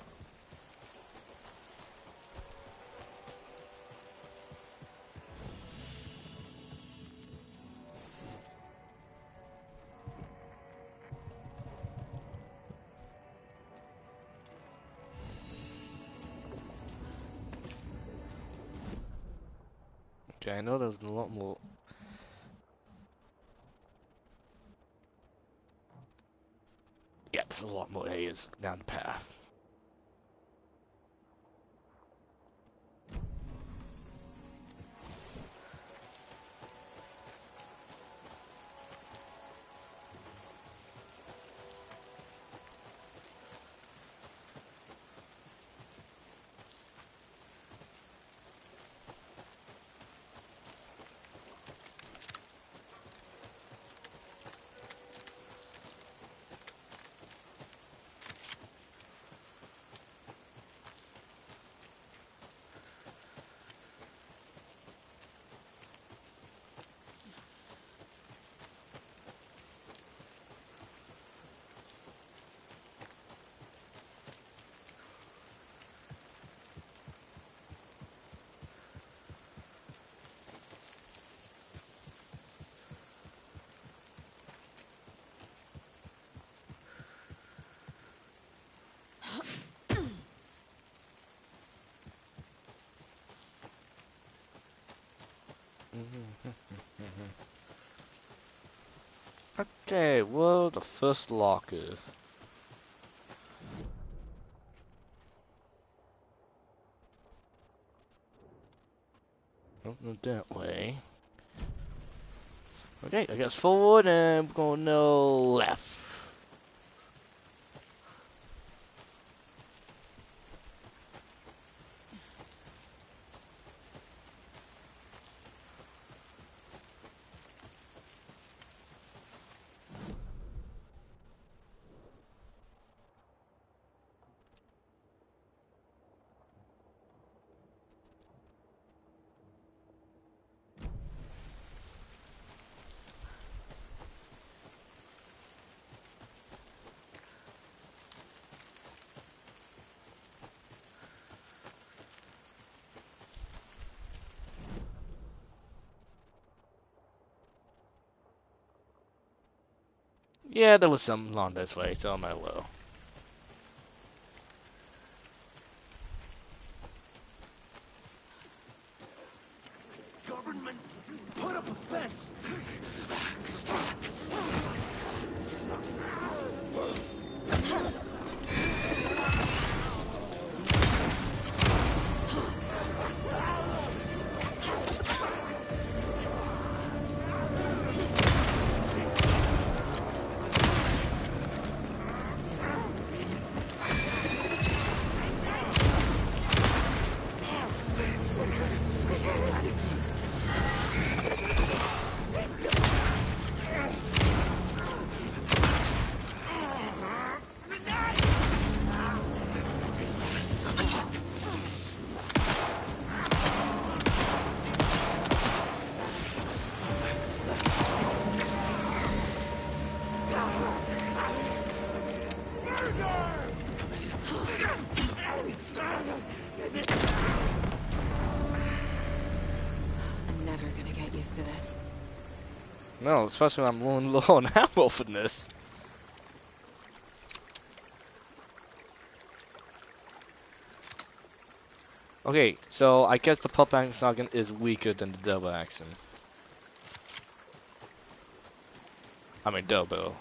Okay, I know there's a lot more. Yeah, there's a lot more areas down the path. Okay, well, the first locker. Not that way. Okay, I guess forward and we're going no left. . Yeah, there was some along this way, so I might well. Government, put up a fence! I'm never gonna get used to this. No, especially when I'm running low on ammo for this. Okay, so I guess the pulp action shotgun is weaker than the double action. I mean double.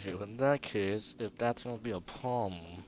Okay, well in that case, if that's gonna be a problem.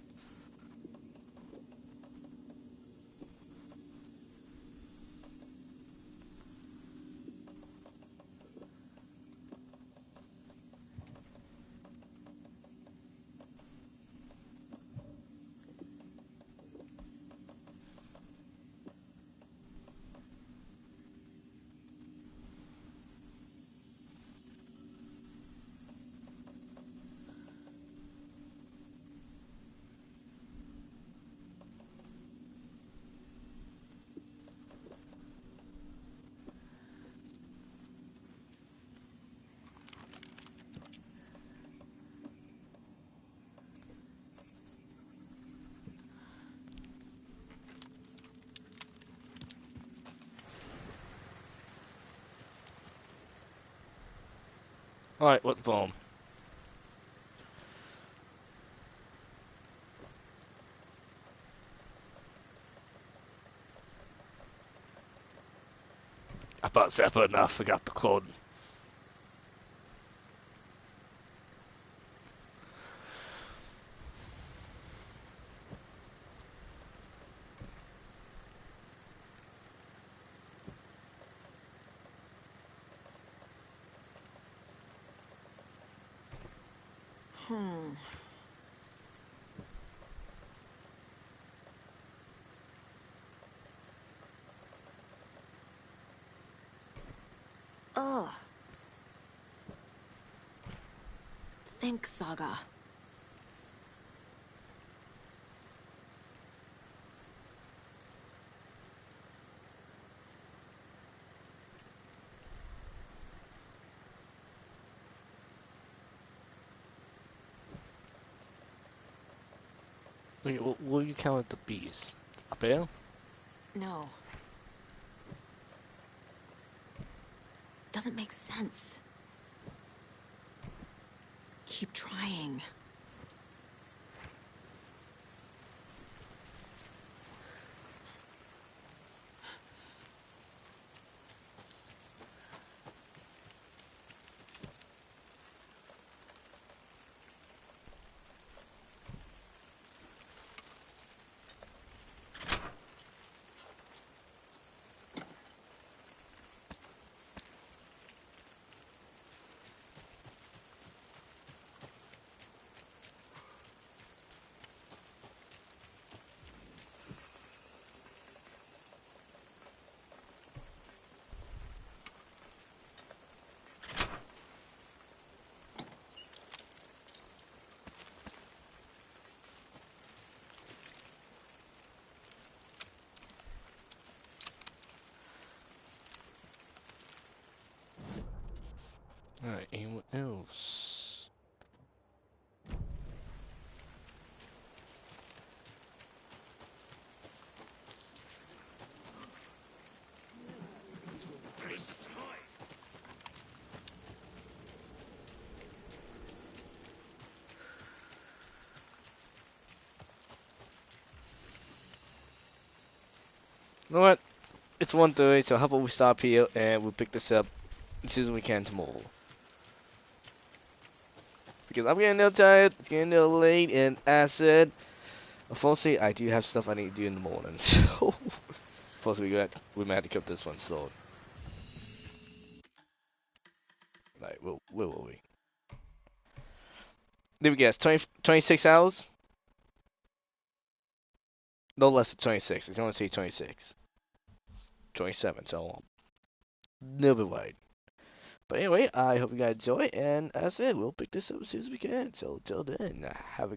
Alright, what's the problem? I about said but enough, forgot the clothing. Ugh. Thanks, Saga. Wait, what you count the bees? A bear? No. Doesn't make sense. Keep trying. You know what? It's 1:30, so how about we stop here and we'll pick this up as soon as we can tomorrow. Because I'm getting a little tired, it's getting a little late, and as said, unfortunately, I do have stuff I need to do in the morning, so unfortunately, we might have to cut this one short. Right, where were we? Did we guess 26 hours? No less than 26. I can only say 26. 27, so a little bit wide. But anyway, I hope you guys enjoy, and as I said, we'll pick this up as soon as we can. So, till then, have a